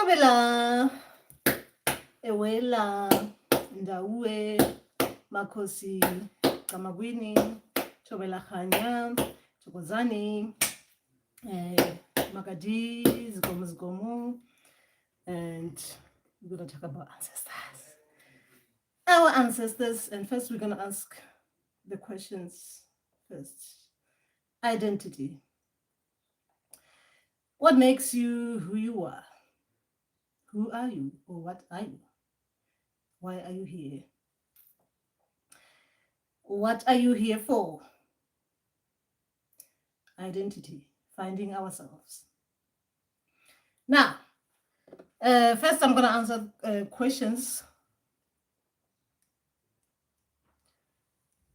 Tabela, Ewela, Ndawe, Makosi, Kamagwini, Tobela Khanya, Chokozani, Magadi, Zgomu, and we're going to talk about ancestors. Our ancestors, and first we're going to ask the questions first. Identity. What makes you who you are? Who are you, or what are you? Why are you here? What are you here for? Identity, finding ourselves. Now, first I'm going to answer questions.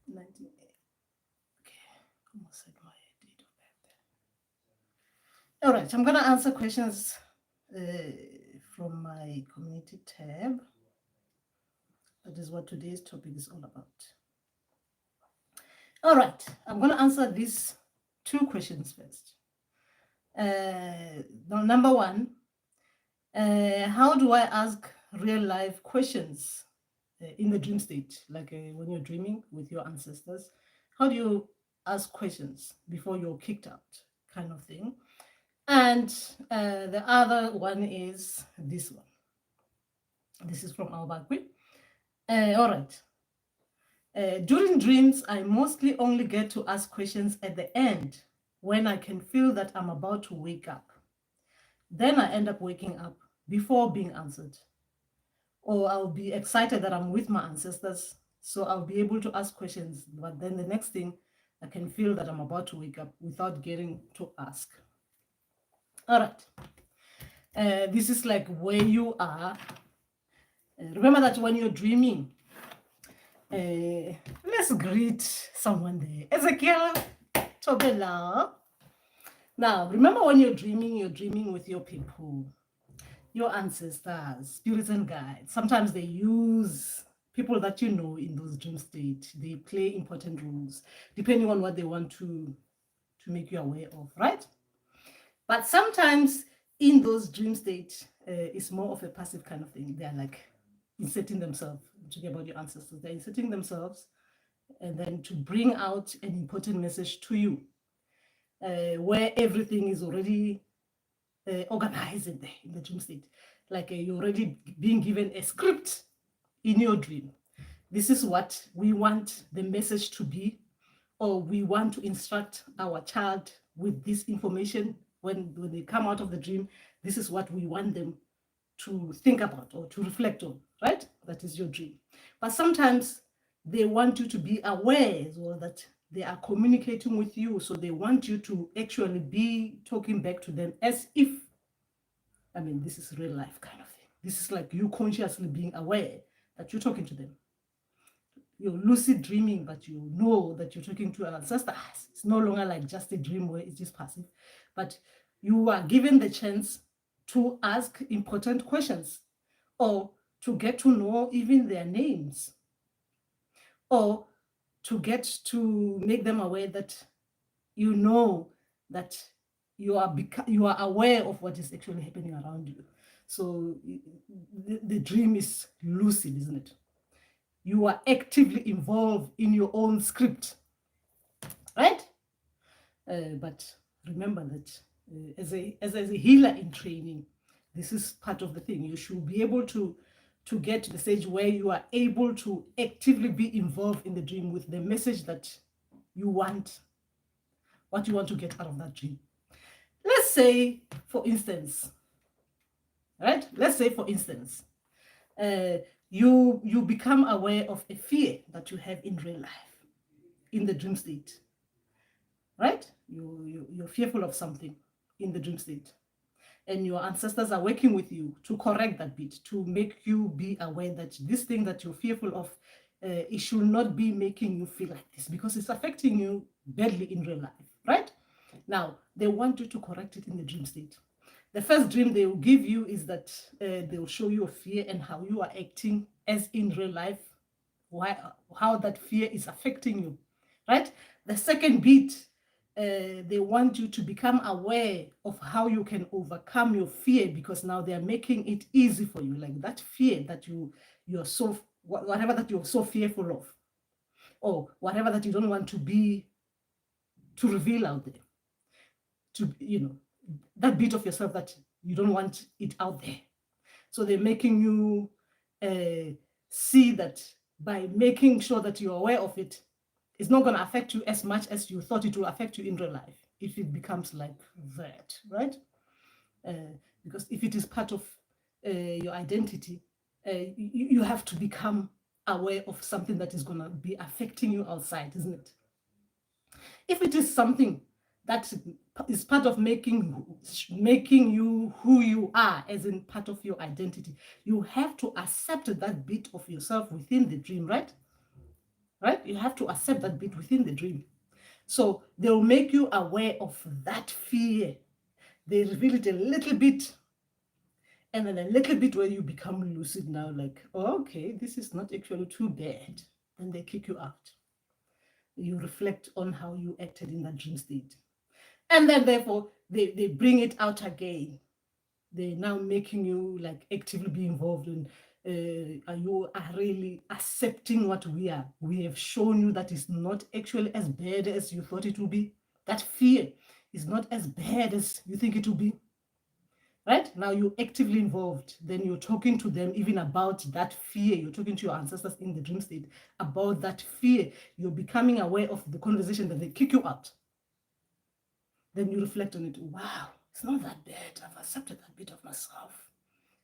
98. Okay, almost said my date of birth. All right, I'm going to answer questions from my community tab. That is what today's topic is all about. All right, I'm going to answer these two questions first. Number one, how do I ask real life questions in the dream state? Like when you're dreaming with your ancestors, how do you ask questions before you're kicked out, kind of thing? And the other one is this one. This is from Albakwi. All right. During dreams, I mostly only get to ask questions at the end when I can feel that I'm about to wake up. Then I end up waking up before being answered. Or I'll be excited that I'm with my ancestors, so I'll be able to ask questions. But then the next thing, I can feel that I'm about to wake up without getting to ask. All right. This is like where you are. Remember that when you're dreaming, let's greet someone there. Ezekiel Tobela. Now, remember when you're dreaming with your people, your ancestors, spirits and guides. Sometimes they use people that you know in those dream states. They play important roles depending on what they want to make you aware of, right? But sometimes in those dream states, it's more of a passive kind of thing. They're like inserting themselves. I'm talking about your ancestors. They're inserting themselves and then to bring out an important message to you, where everything is already organized in the dream state. Like you're already being given a script in your dream. This is what we want the message to be, or we want to instruct our child with this information when they come out of the dream. This is what we want them to think about or to reflect on, right? That is your dream. But sometimes they want you to be aware as well that they are communicating with you. So they want you to actually be talking back to them as if, I mean, this is real life kind of thing. This is like you consciously being aware that you're talking to them. You're lucid dreaming, but you know that you're talking to an ancestor. It's no longer like just a dream where it's just passive, but you are given the chance to ask important questions or to get to know even their names or to get to make them aware that you know that you are aware of what is actually happening around you. So the dream is lucid, isn't it? You are actively involved in your own script, right? But remember that as a healer in training, this is part of the thing. You should be able to get to the stage where you are able to actively be involved in the dream with the message that you want, what you want to get out of that dream. Let's say, for instance, right? Let's say, for instance, you become aware of a fear that you have in real life, in the dream state, right? You're fearful of something in the dream state, and your ancestors are working with you to correct that bit, to make you be aware that this thing that you're fearful of, it should not be making you feel like this because it's affecting you badly in real life, right? Now, they want you to correct it in the dream state. The first dream they will give you is that they will show you a fear and how you are acting as in real life, how that fear is affecting you, right? The second bit, they want you to become aware of how you can overcome your fear, because now they're making it easy for you. Like that fear that you're so, whatever that you're so fearful of, or whatever that you don't want to reveal out there, to, that bit of yourself that you don't want it out there. So they're making you see that by making sure that you're aware of it, it's not going to affect you as much as you thought it will affect you in real life, if it becomes like that, right? Because if it is part of your identity, you have to become aware of something that is going to be affecting you outside, isn't it? If it is something that is part of making you who you are, as in part of your identity, you have to accept that bit of yourself within the dream, right? Right? You have to accept that bit within the dream. So they'll make you aware of that fear. They reveal it a little bit, and then a little bit where you become lucid now, like, oh, okay, this is not actually too bad. Then they kick you out. You reflect on how you acted in that dream state. And then therefore they bring it out again. They're now making you like actively be involved in, you are really accepting what we are. We have shown you that it's not actually as bad as you thought it would be. That fear is not as bad as you think it will be. Right? Now you're actively involved. Then you're talking to them even about that fear. You're talking to your ancestors in the dream state about that fear. You're becoming aware of the conversation that they kick you out. Then you reflect on it. Wow, it's not that bad. I've accepted that bit of myself.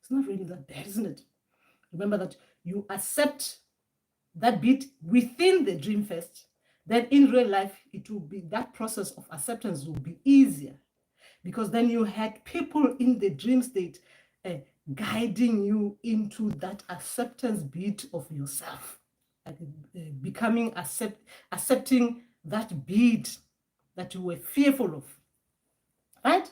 It's not really that bad, isn't it? Remember that you accept that bit within the dream first. Then in real life, it will be, that process of acceptance will be easier, because then you had people in the dream state guiding you into that acceptance bit of yourself, like, becoming accepting that bit that you were fearful of, right?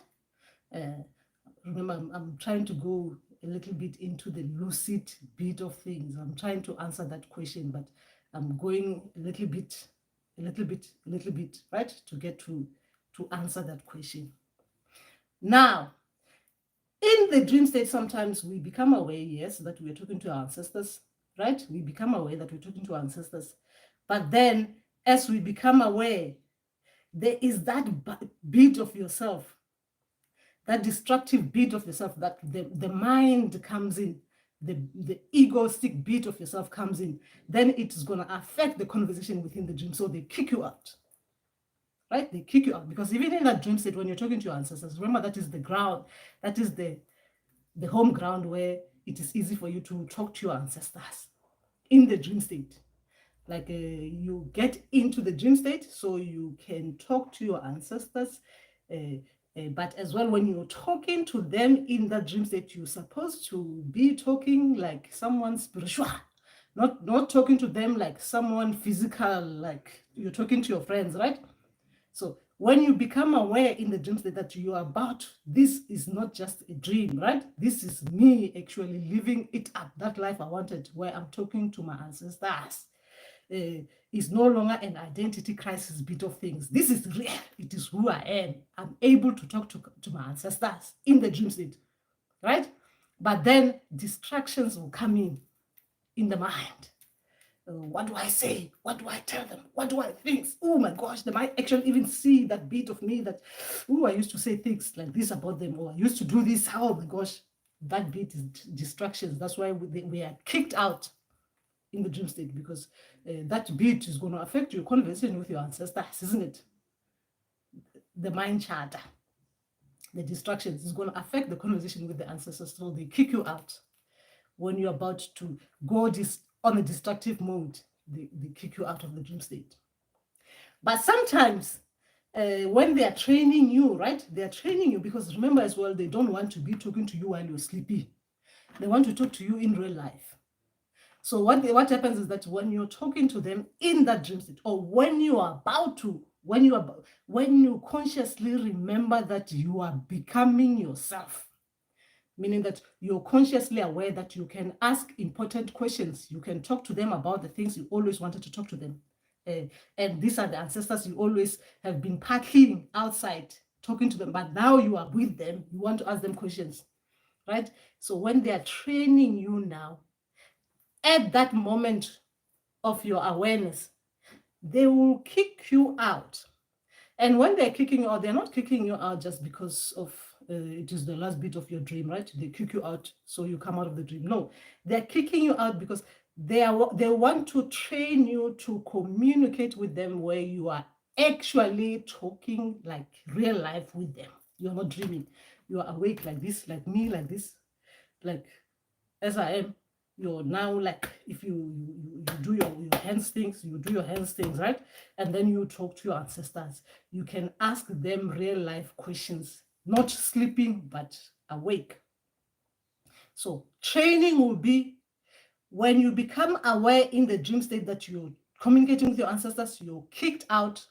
Remember, I'm trying to go a little bit into the lucid bit of things. I'm trying to answer that question, but I'm going a little bit, right, to get to answer that question. Now, in the dream state, sometimes we become aware, yes, that we're talking to our ancestors, right? We become aware that we're talking to our ancestors. But then, as we become aware, there is that bit of yourself, that destructive bit of yourself, that the mind comes in, the egoistic bit of yourself comes in. Then it is going to affect the conversation within the dream. So they kick you out. Right? They kick you out, because even in that dream state, when you're talking to your ancestors, remember that is the ground, that is the home ground where it is easy for you to talk to your ancestors in the dream state. Like you get into the dream state so you can talk to your ancestors, but as well, when you're talking to them in that dream state, you're supposed to be talking like someone spiritual, not talking to them like someone physical, like you're talking to your friends, right? So when you become aware in the dream state that you are about, this is not just a dream, right? This is me actually living it up, that life I wanted, where I'm talking to my ancestors. Is no longer an identity crisis bit of things. This is real. It is who I am. I'm able to talk to my ancestors in the dream state, right? But then distractions will come in the mind. What do I say? What do I tell them? What do I think? Oh my gosh, they might actually even see that bit of me that, oh, I used to say things like this about them, or I used to do this. Oh my gosh, that bit is distractions. That's why we are kicked out in the dream state, because that bit is going to affect your conversation with your ancestors, isn't it? The mind chatter, the distractions is going to affect the conversation with the ancestors, so they kick you out. When you're about to go on a destructive mode, they kick you out of the dream state. But sometimes when they are training you, right, they are training you, because remember as well, they don't want to be talking to you while you're sleepy. They want to talk to you in real life. So what happens is that when you're talking to them in that dream state, or when you are about to, when you consciously remember that you are becoming yourself, meaning that you're consciously aware that you can ask important questions, you can talk to them about the things you always wanted to talk to them And these are the ancestors you always have been partying outside, talking to them, but now you are with them, you want to ask them questions, right? So when they are training you now, at that moment of your awareness, they will kick you out. And when they're kicking you out, they're not kicking you out just because of it is the last bit of your dream, right? They kick you out so you come out of the dream. No, they're kicking you out because they want to train you to communicate with them where you are actually talking like real life with them. You're not dreaming. You are awake like this, like me, like this, like as I am. You're now like if you do your hands things, you do your hands things, right? And then you talk to your ancestors. You can ask them real life questions, not sleeping but awake. So training will be when you become aware in the dream state that you're communicating with your ancestors, you're kicked out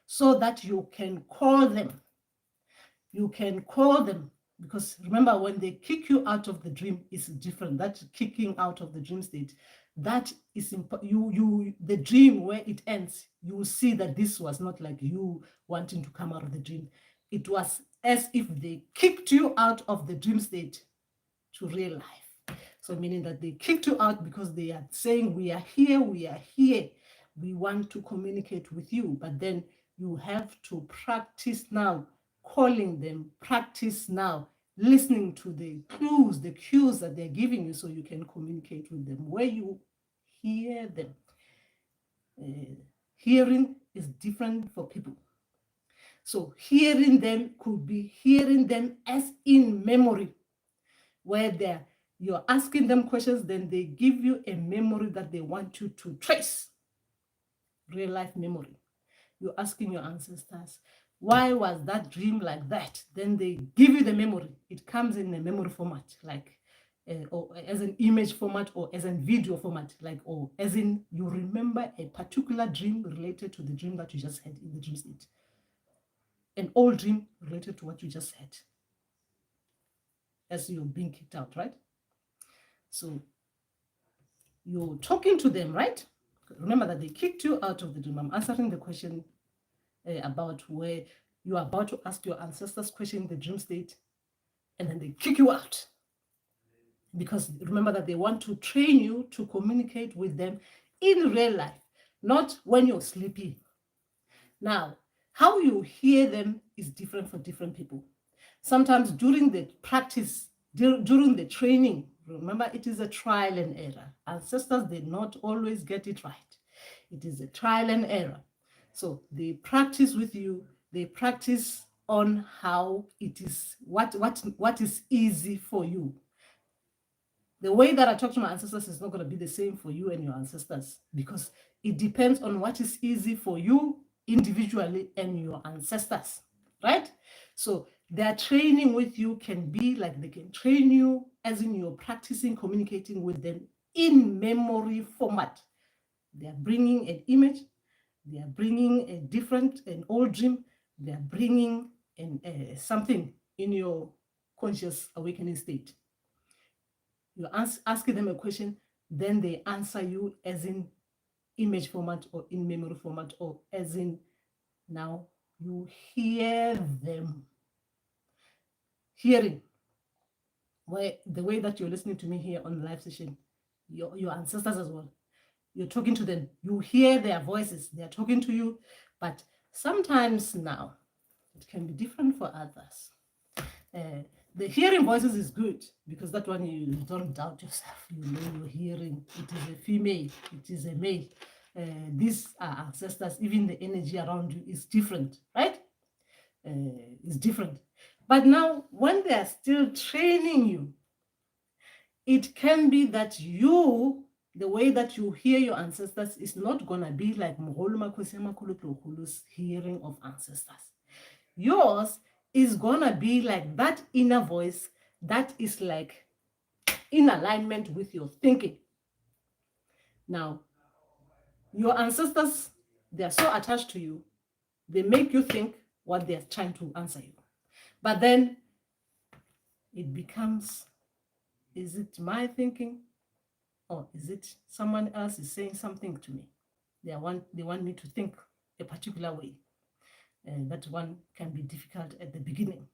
so that you can call them. You can call them, because remember, when they kick you out of the dream, it's different. That kicking out of the dream state, that is you the dream where it ends, you will see that this was not like you wanting to come out of the dream. It was as if they kicked you out of the dream state to real life. So meaning that they kicked you out because they are saying, we are here, we want to communicate with you. But then you have to practice now calling them, practice now listening to the cues that they're giving you so you can communicate with them where you hear them. Hearing is different for people. So hearing them could be hearing them as in memory, where you're asking them questions, then they give you a memory that they want you to trace, real life memory. You're asking your ancestors, why was that dream like that? Then they give you the memory. It comes in a memory format, like or as an image format, or as a video format, like, or as in you remember a particular dream related to the dream that you just had in the dream state. An old dream related to what you just had as you're being kicked out, right? So you're talking to them, right? Remember that they kicked you out of the dream. I'm answering the question about where you are about to ask your ancestors question in the dream state, and then they kick you out. Because remember that they want to train you to communicate with them in real life, not when you're sleepy. Now, how you hear them is different for different people. Sometimes during the practice, during the training, remember it is a trial and error. Ancestors did not always get it right. It is a trial and error. So they practice with you, they practice on how it is, what is easy for you. The way that I talk to my ancestors is not going to be the same for you and your ancestors, because it depends on what is easy for you individually and your ancestors, right? So their training with you can be like they can train you as in you're practicing communicating with them in memory format. They are bringing an image, they are bringing an old dream, they are bringing something in your conscious awakening state. You're asking them a question, then they answer you as in image format or in memory format, or as in now you hear them. Hearing, where the way that you're listening to me here on the live session, your ancestors as well. You're talking to them, you hear their voices, they're talking to you, but sometimes now it can be different for others. The hearing voices is good because that one you don't doubt yourself. You know you're hearing. It is a female. It is a male. These are ancestors. Even the energy around you is different, right? It's different. But now, when they are still training you, it can be that the way that you hear your ancestors is not gonna be like Mogolo Makhosi Makhulu Tloholo's hearing of ancestors. Yours is gonna be like that inner voice that is like in alignment with your thinking. Now, your ancestors, they are so attached to you, they make you think what they're trying to answer you. But then it becomes, is it my thinking, or is it someone else is saying something to me? They want me to think a particular way. And that one can be difficult at the beginning.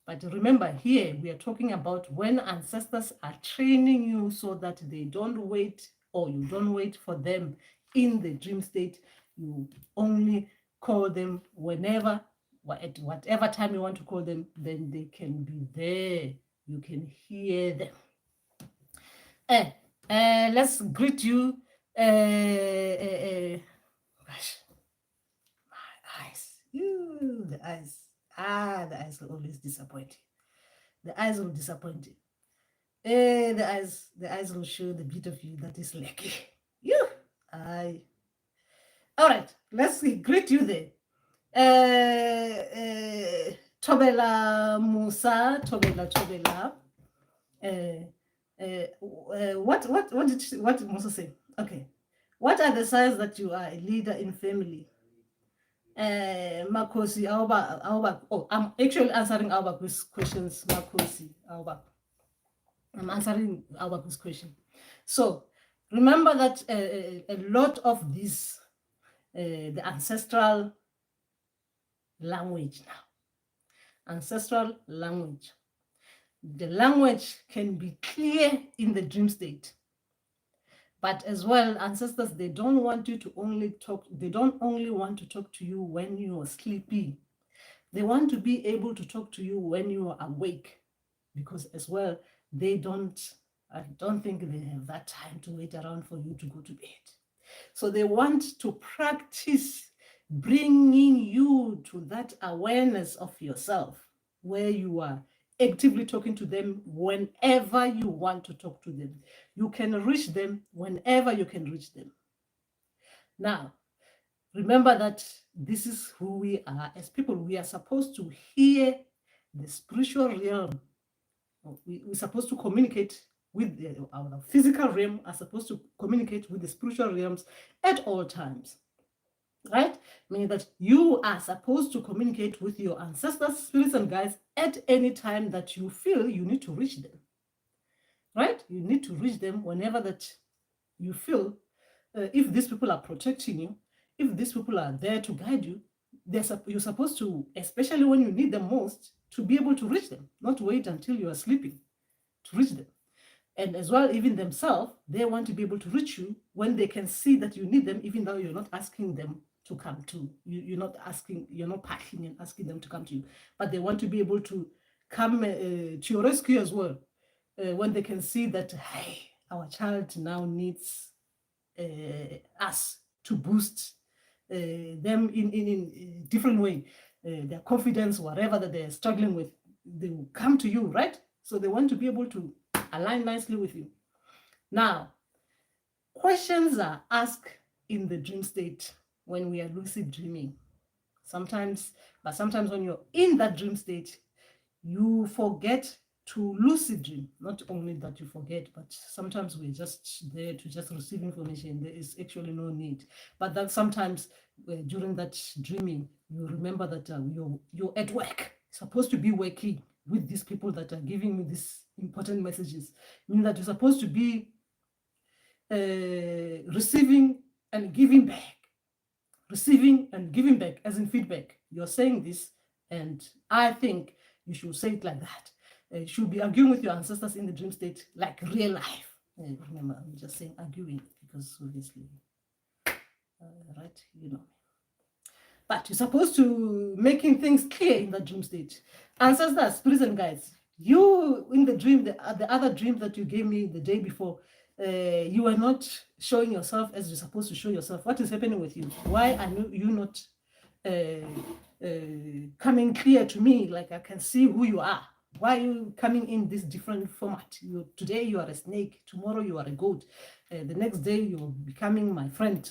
But remember, here we are talking about when ancestors are training you so that they don't wait, or you don't wait for them in the dream state. You only call them whenever, at whatever time you want to call them, then they can be there. You can hear them. Let's greet you. Gosh, my eyes. The eyes. The eyes will always disappoint you. The eyes will disappoint you. The eyes will show the bit of you that is lacking. You. I. All right. Let's greet you there. Tobela Musa. Tobela. What did Musa say? Okay. What are the signs that you are a leader in family? Makosi, I'm actually answering Auba's questions, Makosi, Auba. I'm answering Auba's question. So remember that a lot of this, the ancestral language now, the language can be clear in the dream state. But as well, ancestors, they don't want you to only talk, they don't only want to talk to you when you are sleepy. They want to be able to talk to you when you are awake, because as well, I don't think they have that time to wait around for you to go to bed. So they want to practice bringing you to that awareness of yourself, where you are actively talking to them whenever you want to talk to them. You can reach them whenever you can reach them. Now, remember that this is who we are as people. We are supposed to hear the spiritual realm. We're supposed to communicate with our physical realm, are supposed to communicate with the spiritual realms at all times. Right? Meaning that you are supposed to communicate with your ancestors, spirits, and guides at any time that you feel you need to reach them. Right? You need to reach them whenever that you feel, if these people are protecting you, if these people are there to guide you, you're supposed to, especially when you need them most, to be able to reach them, not wait until you are sleeping to reach them. And as well, even themselves, they want to be able to reach you when they can see that you need them, even though you're not asking them to come to you. You're not packing and asking them to come to you, but they want to be able to come to your rescue as well, when they can see that, hey, our child now needs us to boost them in a different way, their confidence, whatever that they're struggling with, they will come to you, right? So they want to be able to align nicely with you. Now, questions are asked in the dream state when we are lucid dreaming. Sometimes when you're in that dream state, you forget to lucid dream. Not only that you forget, but sometimes we're just there to just receive information. There is actually no need. But then sometimes during that dreaming, you remember that you're at work, supposed to be working with these people that are giving me these important messages. Meaning that you're supposed to be receiving and giving back. Receiving and giving back, as in feedback. You're saying this, and I think you should say it like that. You should be arguing with your ancestors in the dream state like real life. Remember, I'm just saying arguing because obviously, right? You know. But you're supposed to making things clear in the dream state. Ancestors, spirits, and guides. You in the dream, the other dream that you gave me the day before, you are not showing yourself as you're supposed to show yourself. What is happening with you? Why are you not coming clear to me, like I can see who you are? Why are you coming in this different format? Today you are a snake, tomorrow you are a goat, the next day you're becoming my friend,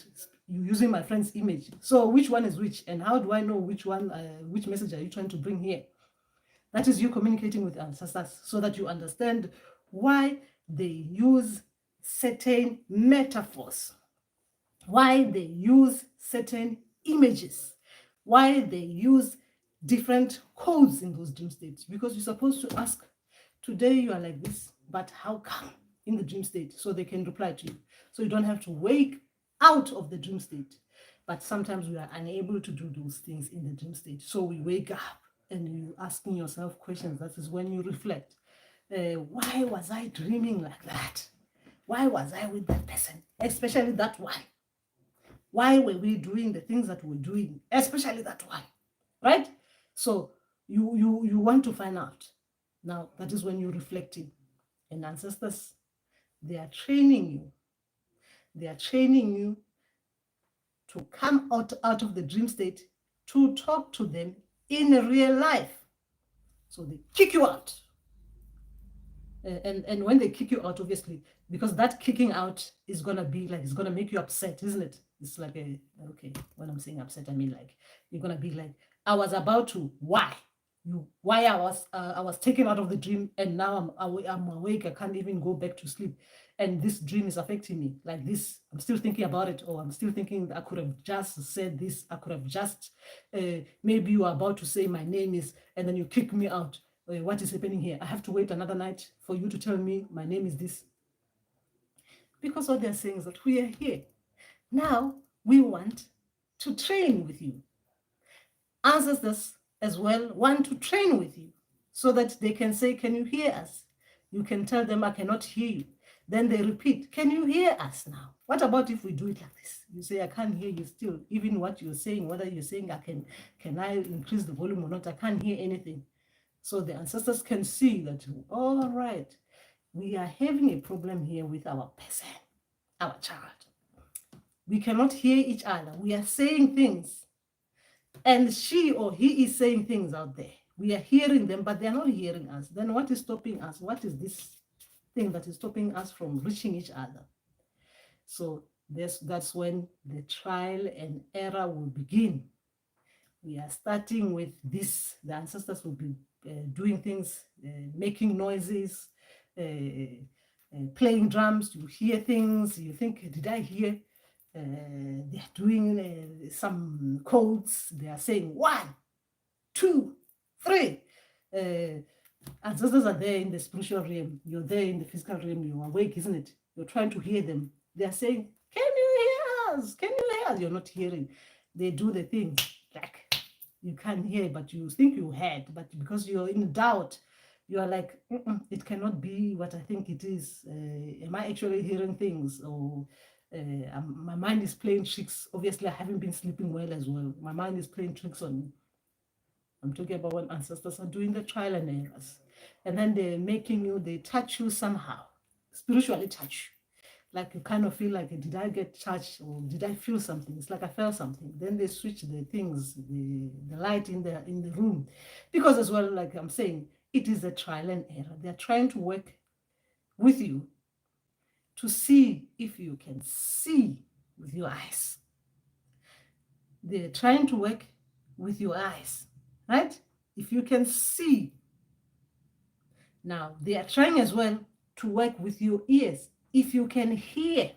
you're using my friend's image. So which one is which, and how do I know which one, which message are you trying to bring here? That is you communicating with ancestors so that you understand why they use certain metaphors, why they use certain images, why they use different codes in those dream states. Because you're supposed to ask, today you are like this, but how come, in the dream state? So they can reply to you. So you don't have to wake out of the dream state. But sometimes we are unable to do those things in the dream state. So we wake up and you asking yourself questions. That is when you reflect. Why was I dreaming like that? Why was I with that person? Especially that one. Why were we doing the things that we're doing? Especially that one. Right? So you want to find out. Now that is when you're reflecting. And ancestors, they are training you. They are training you to come out of the dream state to talk to them in real life. So they kick you out. And when they kick you out, obviously, because that kicking out is gonna be like, it's gonna make you upset, isn't it? It's like okay, when I'm saying upset, I mean like you're gonna be like, I was about to, why I was taken out of the dream, and now I'm awake, I can't even go back to sleep, and this dream is affecting me like this. I'm still thinking about it, or I'm still thinking I could have just said this, I could have just maybe you are about to say my name is, and then you kick me out. What is happening here? I have to wait another night for you to tell me my name is this. Because what they're saying is that we are here now, we want to train with you. Ancestors as well want to train with you so that they can say, can you hear us? You can tell them, I cannot hear you. Then they repeat, can you hear us now? What about if we do it like this? You say, I can't hear you still. Even what you're saying, whether you're saying, can I increase the volume or not? I can't hear anything. So the ancestors can see that, all right, we are having a problem here with our person, our child. We cannot hear each other. We are saying things, and she or he is saying things out there. We are hearing them, but they're not hearing us. Then what is stopping us? What is this thing that is stopping us from reaching each other? So that's when the trial and error will begin. We are starting with this. The ancestors will be doing things, making noises, playing drums. You hear things. You think, did I hear? They are doing some codes. They are saying 1, 2, 3. Ancestors are there in the spiritual realm. You're there in the physical realm. You're awake, isn't it? You're trying to hear them. They are saying, can you hear us? Can you hear us? You're not hearing. They do the thing like you can't hear, but you think you heard. But because you're in doubt, you are like, it cannot be what I think it is. Am I actually hearing things? Or my mind is playing tricks. Obviously, I haven't been sleeping well as well. My mind is playing tricks on me. I'm talking about when ancestors are doing the trial and errors. And then they're making you, they touch you somehow, spiritually touch you. Like you kind of feel like, did I get touched or did I feel something? It's like I felt something. Then they switch the things, the light in the room. Because as well, like I'm saying, it is a trial and error. They're trying to work with you to see if you can see with your eyes. They're trying to work with your eyes, right? If you can see. Now, they are trying as well to work with your ears. If you can hear,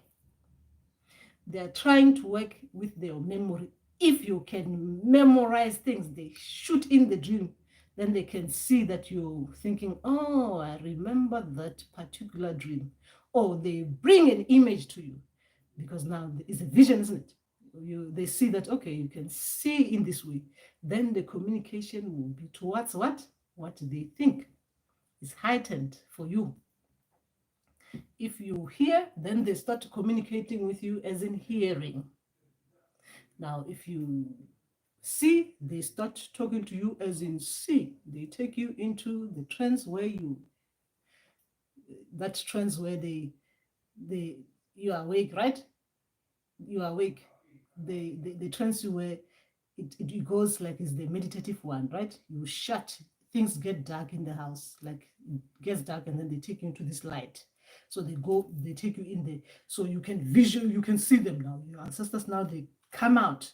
they are trying to work with their memory. If you can memorize things, they shoot in the dream, then they can see that you're thinking, oh, I remember that particular dream. Or they bring an image to you, because now it's a vision, isn't it? They see that, okay, you can see in this way. Then the communication will be towards what? What they think is heightened for you. If you hear, then they start communicating with you as in hearing. Now, if you see, they start talking to you as in see. They take you into the trance where you you are awake, right? You are awake. The trance where it goes like it's the meditative one, right? You shut, things get dark in the house, like it gets dark, and then they take you into this light. So they take you in there, so you can you can see them now. Your ancestors now, they come out.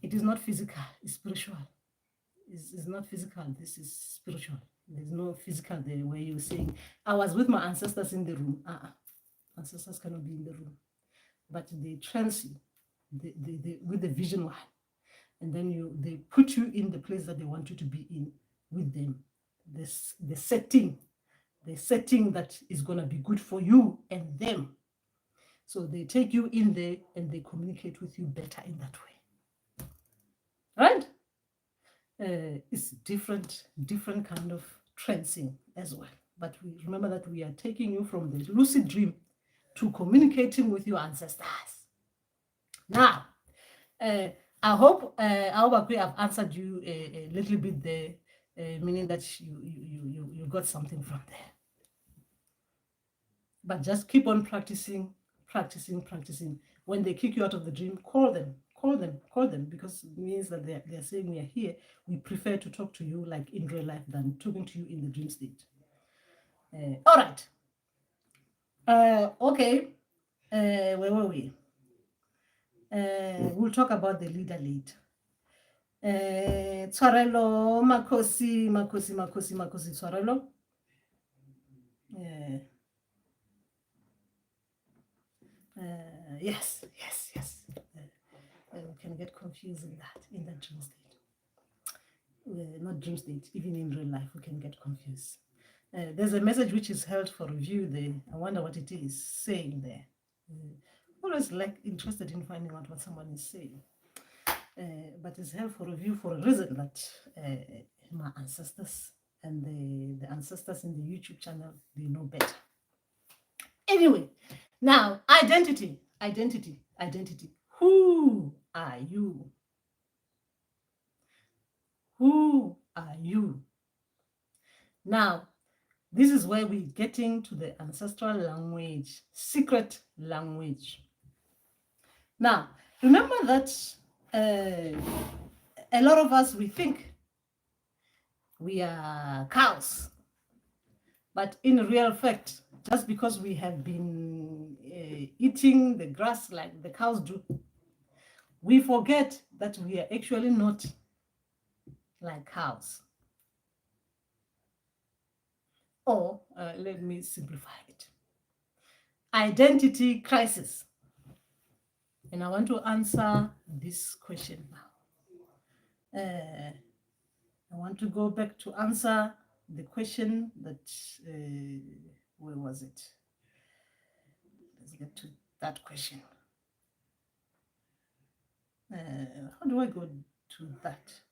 It is not physical, it's spiritual. It's not physical, this is spiritual. There's no physical there where you're saying, I was with my ancestors in the room. Ancestors cannot be in the room. But they trance you with the vision one. And then they put you in the place that they want you to be in with them. The setting that is going to be good for you and them. So they take you in there and they communicate with you better in that way. Right? It's different kind of trancing as well. But we remember that we are taking you from the lucid dream to communicating with your ancestors. Now, I hope we have answered you a little bit there, meaning that you got something from there. But just keep on practicing. When they kick you out of the dream, call them, because it means that they're saying we are here. We prefer to talk to you like in real life than talking to you in the dream state. All right. Okay. Where were we? We'll talk about the leader later. Tshwarelo, makosi, tshwarelo. Yes. We can get confused in that dream state. Not dream state, even in real life, we can get confused. There's a message which is held for review there. I wonder what it is saying there. Always interested in finding out what someone is saying. But it's held for review for a reason that my ancestors and the ancestors in the YouTube channel, they know better. Anyway, now identity. Who are you? Who are you? Now, this is where we're getting to the ancestral language, secret language. Now, remember that a lot of us, we think we are cows. But in real fact, just because we have been eating the grass like the cows do, we forget that we are actually not like cows. Or let me simplify it. Identity crisis. And I want to answer this question now. I want to go back to answer the question that, where was it? Let's get to that question. How do I go to that?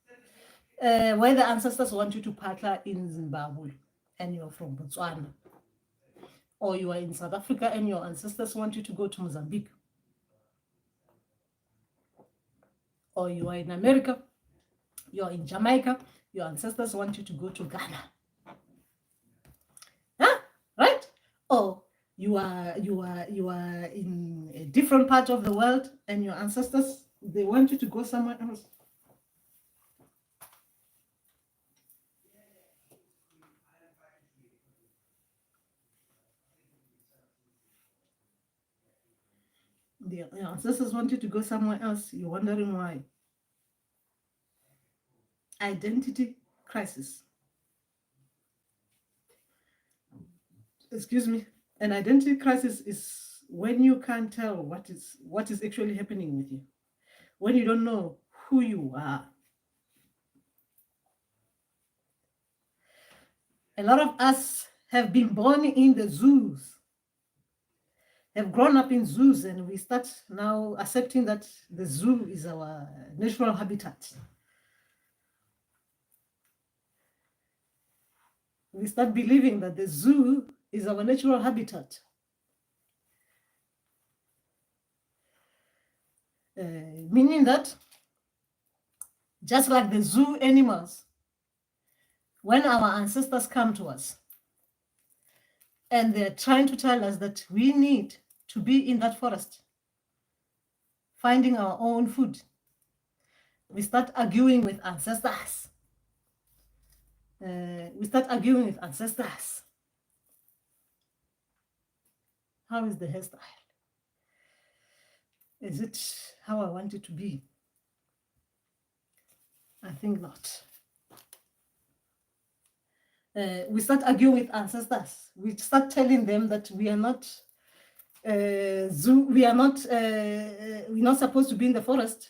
Where the ancestors want you to partner in Zimbabwe and you're from Botswana, or you are in South Africa and your ancestors want you to go to Mozambique, or you are in America, you're in Jamaica, your ancestors want you to go to Ghana. Huh? Right? Or you are in a different part of the world and your ancestors, they want you to go somewhere else. Your ancestors want you to go somewhere else. You're wondering why. Identity crisis. Excuse me. An identity crisis is when you can't tell what is actually happening with you, when you don't know who you are. A lot of us have been born in the zoos, have grown up in zoos, and we start now accepting that the zoo is our natural habitat. We start believing that the zoo is our natural habitat. Meaning that just like the zoo animals, when our ancestors come to us and they're trying to tell us that we need to be in that forest, finding our own food, we start arguing with ancestors. How is the hairstyle? Is it how I want it to be? I think not. We start arguing with ancestors. We start telling them that we are not we're not supposed to be in the forest.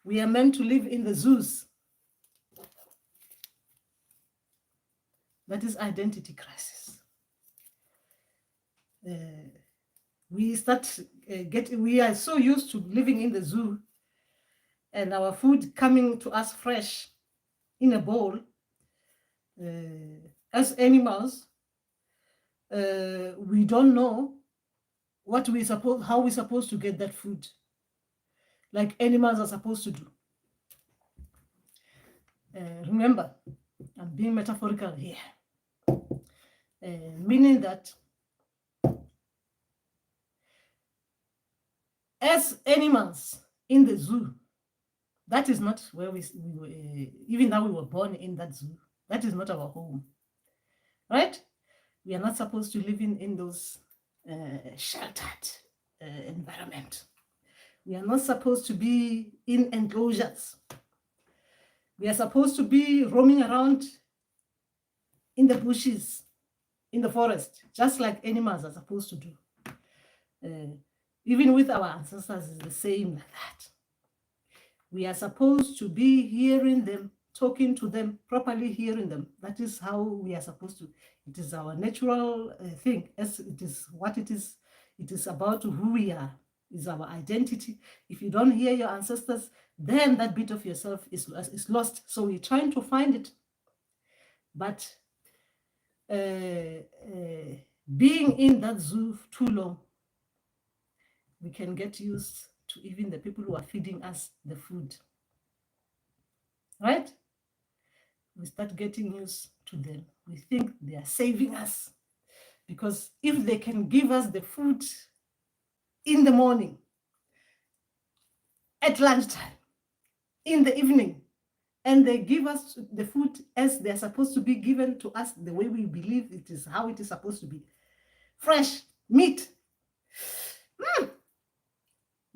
We are meant to live in the zoos. That is identity crisis. We start we are so used to living in the zoo and our food coming to us fresh in a bowl. As animals, we don't know how we're supposed to get that food, like animals are supposed to do. Remember, I'm being metaphorical here, meaning that as animals in the zoo, that is not where we were, even though we were born in that zoo, that is not our home, right? We are not supposed to live in those sheltered environment. We are not supposed to be in enclosures. We are supposed to be roaming around in the bushes, in the forest, just like animals are supposed to do. Even with our ancestors, it's the same like that. We are supposed to be hearing them, talking to them, properly hearing them. That is how we are supposed to. It is our natural thing, as it is what it is. It is about who we are, is our identity. If you don't hear your ancestors, then that bit of yourself is lost. So we're trying to find it. But being in that zoo too long, we can get used to even the people who are feeding us the food, right? We start getting used to them. We think they are saving us, because if they can give us the food in the morning, at lunchtime, in the evening, and they give us the food as they're supposed to be given to us, the way we believe it is, how it is supposed to be, fresh meat.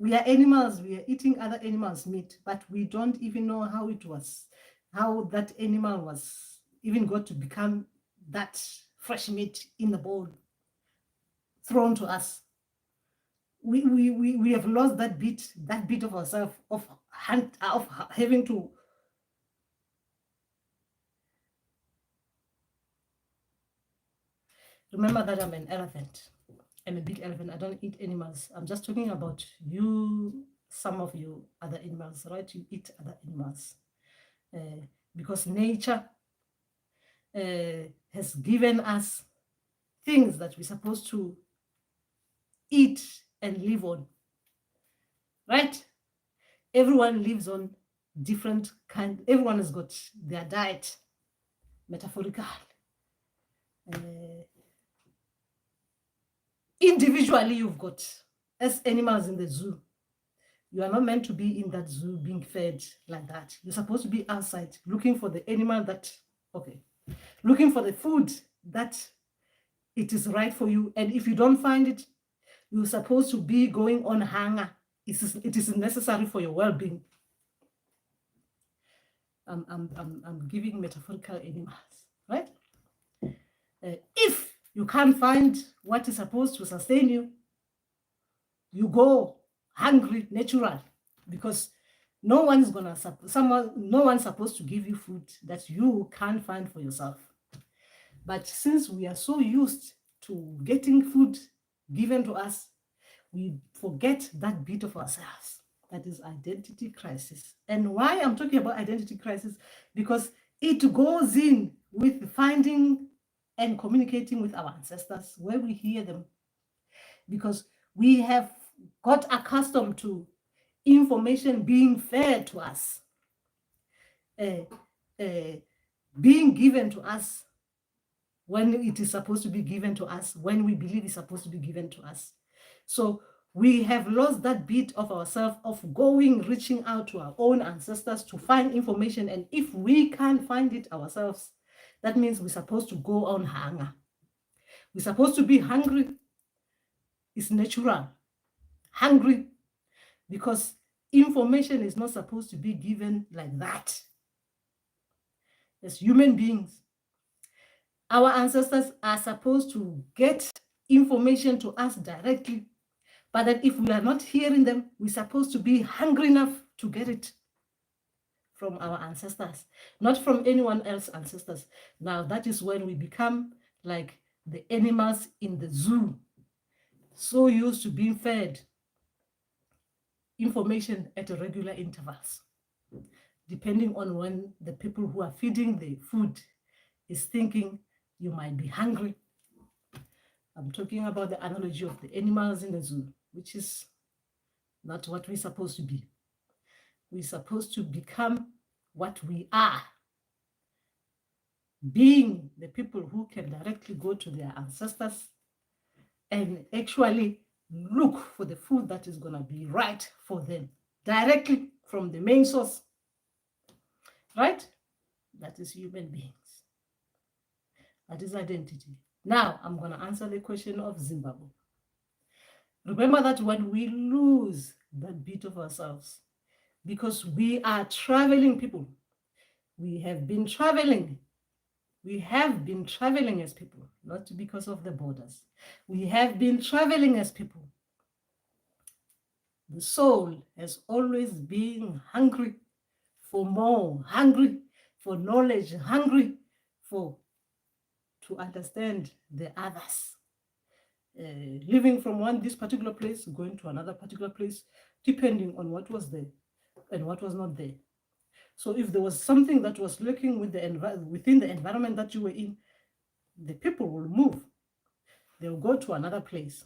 We are animals, we are eating other animals' meat, but we don't even know how it was, how that animal was even got to become that fresh meat in the bowl thrown to us. We have lost that bit of ourselves, of having to remember that I'm an elephant. I'm a big elephant. I don't eat animals. I'm just talking about you, some of you other animals, right? You eat other animals. Because nature has given us things that we're supposed to eat and live on, right? Everyone lives on different kind. Everyone has got their diet, metaphorical. Individually, you've got, as animals in the zoo, you are not meant to be in that zoo being fed like that. You're supposed to be outside looking for the animal that, looking for the food that it is right for you. And if you don't find it, you're supposed to be going on hunger. It is necessary for your well-being. I'm giving metaphorical animals, right? If you can't find what is supposed to sustain you, you go hungry, natural, because no one's supposed to give you food that you can't find for yourself. But since we are so used to getting food given to us, we forget that bit of ourselves. That is identity crisis. And why I'm talking about identity crisis, because it goes in with finding and communicating with our ancestors, where we hear them, because we have got accustomed to information being fed to us, being given to us when it is supposed to be given to us, when we believe it's supposed to be given to us. So we have lost that bit of ourselves, of reaching out to our own ancestors to find information. And if we can't find it ourselves, that means we're supposed to go on hunger. We're supposed to be hungry. It's natural. Hungry, because information is not supposed to be given like that. As human beings, our ancestors are supposed to get information to us directly, but that if we are not hearing them, we're supposed to be hungry enough to get it from our ancestors, not from anyone else's ancestors. Now, that is when we become like the animals in the zoo, so used to being fed information at regular intervals, depending on when the people who are feeding the food is thinking you might be hungry. I'm talking about the analogy of the animals in the zoo, which is not what we're supposed to be. We're supposed to become what we are, being the people who can directly go to their ancestors and actually look for the food that is going to be right for them directly from the main source, right? That is human beings. That is identity. Now, I'm going to answer the question of Zimbabwe. Remember that when we lose that bit of ourselves, because we are traveling people, we have been traveling as people, not because of the borders. We have been traveling as people. The soul has always been hungry for more, hungry for knowledge, hungry to understand the others. Living from this particular place, going to another particular place, depending on what was there and what was not there. So if there was something that was lurking within the environment that you were in, the people will move. They'll go to another place,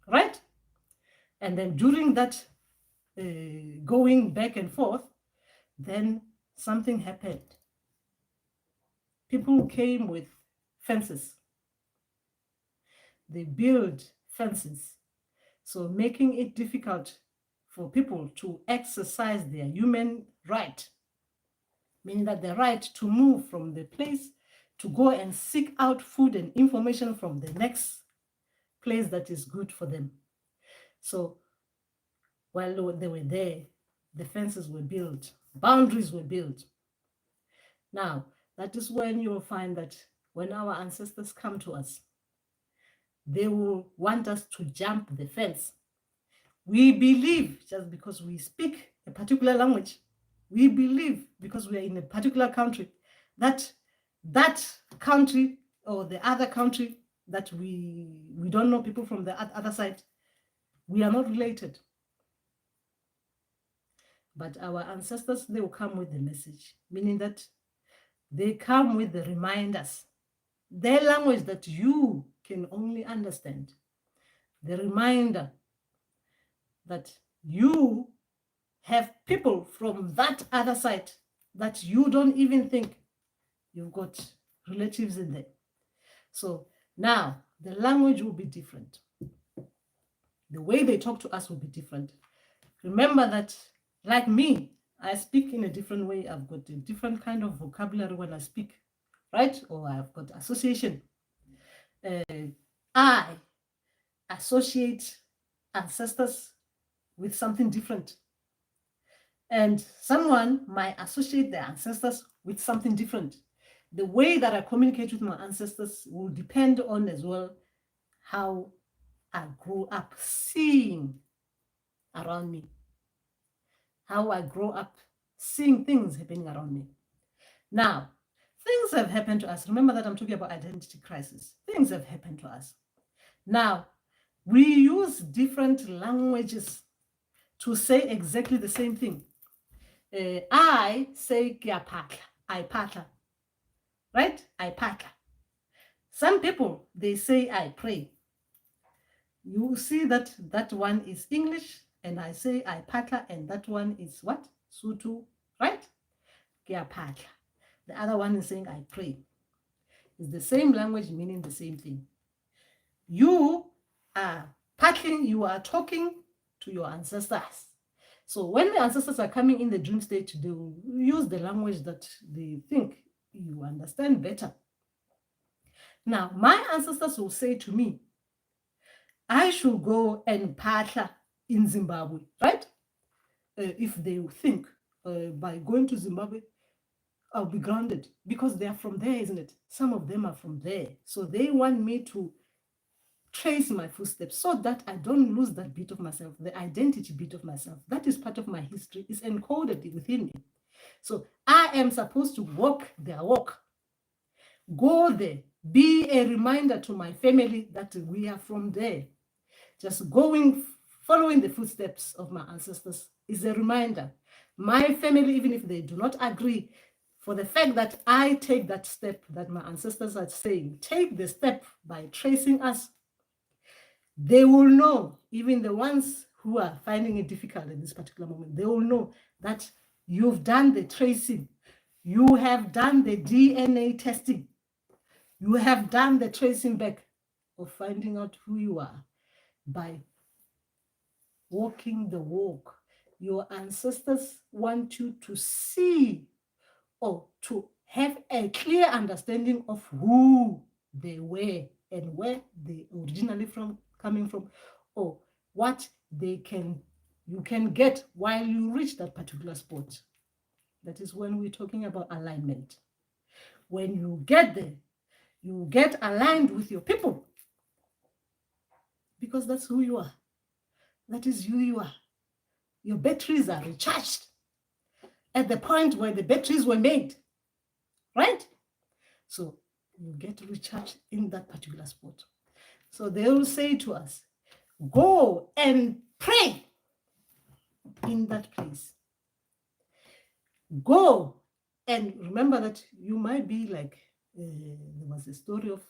right? And then during that going back and forth, then something happened. People came with fences. They build fences, so making it difficult for people to exercise their human right, meaning that the right to move from the place to go and seek out food and information from the next place that is good for them. So while they were there, the fences were built, boundaries were built. Now, that is when you will find that when our ancestors come to us, they will want us to jump the fence. We believe, just because we speak a particular language, we believe because we are in a particular country, that country or the other country that we don't know people from the other side, we are not related. But our ancestors, they will come with the message, meaning that they come with the reminders, their language that you can only understand, the reminder that you have people from that other side that you don't even think you've got relatives in there. So now the language will be different. The way they talk to us will be different. Remember that, like me, I speak in a different way. I've got a different kind of vocabulary when I speak, right? Or I've got association. I associate ancestors with something different. And someone might associate their ancestors with something different. The way that I communicate with my ancestors will depend on as well how I grew up seeing around me, how I grow up seeing things happening around me. Now, things have happened to us. Remember that I'm talking about identity crisis. Things have happened to us. Now, we use different languages to say exactly the same thing. I say kiapatla, I patla, right? I patla. Some people, they say I pray. You see that one is English, and I say I patla, and that one is what? Sutu, right? Kiapatla. The other one is saying I pray. It's the same language meaning the same thing. You are patling, you are talking to your ancestors. So when the ancestors are coming in the dream state, they will use the language that they think you understand better. Now, my ancestors will say to me, I should go and patla in Zimbabwe, right? If they think by going to Zimbabwe, I'll be grounded because they are from there, isn't it? Some of them are from there. So they want me to trace my footsteps so that I don't lose that bit of myself, the identity bit of myself. That is part of my history, is encoded within me. So I am supposed to walk their walk, go there, be a reminder to my family that we are from there. Just going following the footsteps of my ancestors is a reminder. My family, even if they do not agree, for the fact that I take that step that my ancestors are saying, take the step by tracing us, they will know, even the ones who are finding it difficult at this particular moment, they will know that you've done the tracing, you have done the DNA testing, you have done the tracing back of finding out who you are by walking the walk. Your ancestors want you to see or to have a clear understanding of who they were and where they originally coming from, or what you can get while you reach that particular spot. That is when we're talking about alignment. When you get there, you get aligned with your people, because that's who you are. That is who you are. Your batteries are recharged at the point where the batteries were made, right? So you get recharged in that particular spot. So they will say to us, go and pray in that place. Go and remember that you might be like, there was a story of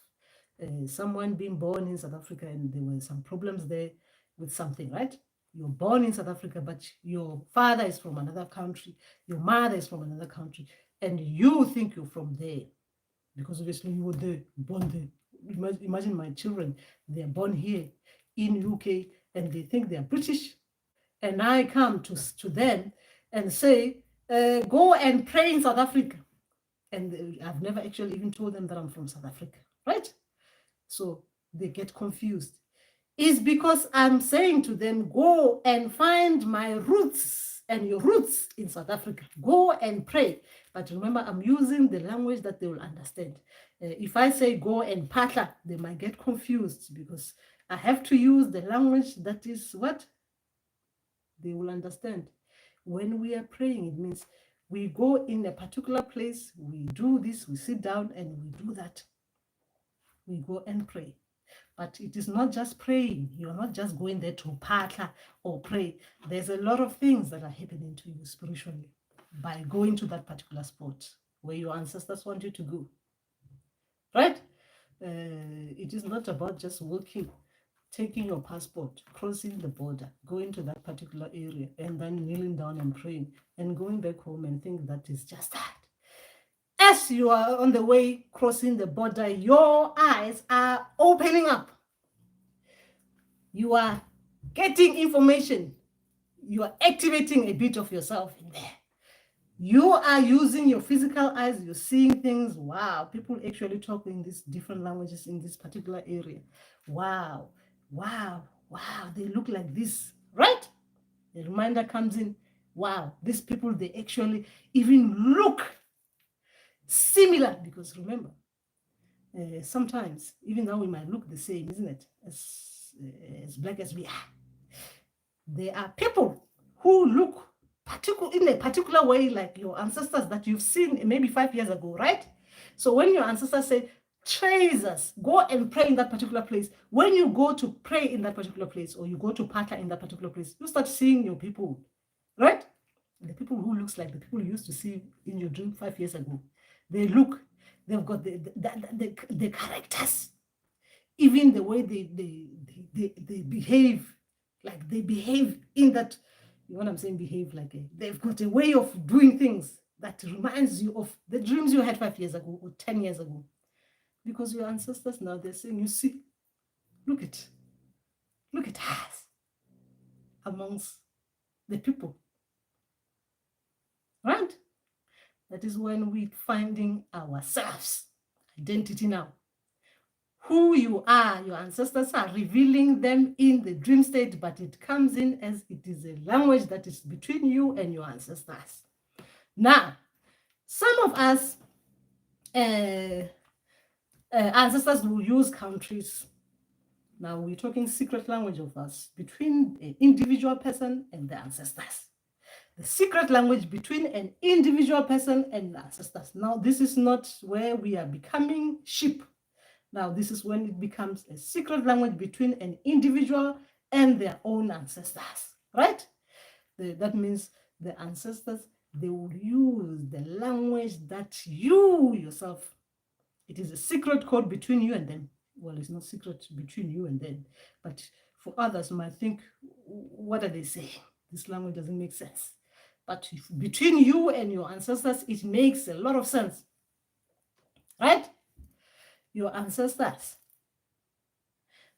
someone being born in South Africa and there were some problems there with something, right? You're born in South Africa, but your father is from another country, your mother is from another country, and you think you're from there because obviously you were there, born there. Imagine my children, they're born here in UK and they think they're British. And I come to them and say, go and pray in South Africa. And I've never actually even told them that I'm from South Africa, right? So they get confused. It's because I'm saying to them, go and find my roots and your roots in South Africa. Go and pray. But remember, I'm using the language that they will understand. If I say go and patla, they might get confused because I have to use the language that is what they will understand. When we are praying, it means we go in a particular place, we do this, we sit down and we do that. We go and pray. But it is not just praying. You're not just going there to patla or pray. There's a lot of things that are happening to you spiritually by going to that particular spot where your ancestors want you to go. Right? It is not about just walking, taking your passport, crossing the border, going to that particular area, and then kneeling down and praying, and going back home and think that is just that. As you are on the way crossing the border, your eyes are opening up. You are getting information. You are activating a bit of yourself in there. You are using your physical eyes. You're seeing things. Wow, people actually talk in these different languages in this particular area. Wow, wow, wow, they look like this, right? The reminder comes in. Wow, these people, they actually even look similar, because remember, sometimes even though we might look the same, isn't it, as black as we are, there are people who look in a particular way like your ancestors that you've seen maybe 5 years ago, right? So when your ancestors say, trace us, go and pray in that particular place, when you go to pray in that particular place or you go to partner in that particular place, you start seeing your people, right? The people who looks like the people you used to see in your dream 5 years ago. They've got the characters, even the way they behave, like they behave in that, you know what I'm saying, behave like they've got a way of doing things that reminds you of the dreams you had 5 years ago or 10 years ago. Because your ancestors now, they're saying, you see, look at us amongst the people, right? That is when we're finding ourselves, identity now. Who you are, your ancestors are revealing them in the dream state, but it comes in as it is a language that is between you and your ancestors. Now, some of us ancestors will use countries. Now we're talking secret language of us between an individual person and the ancestors. The secret language between an individual person and the ancestors. Now, this is not where we are becoming sheep. Now, this is when it becomes a secret language between an individual and their own ancestors, right? That means the ancestors, they will use the language that you yourself, it is a secret code between you and them. Well, it's not secret between you and them, but for others might think, what are they saying? This language doesn't make sense. But between you and your ancestors, it makes a lot of sense, right? Your ancestors.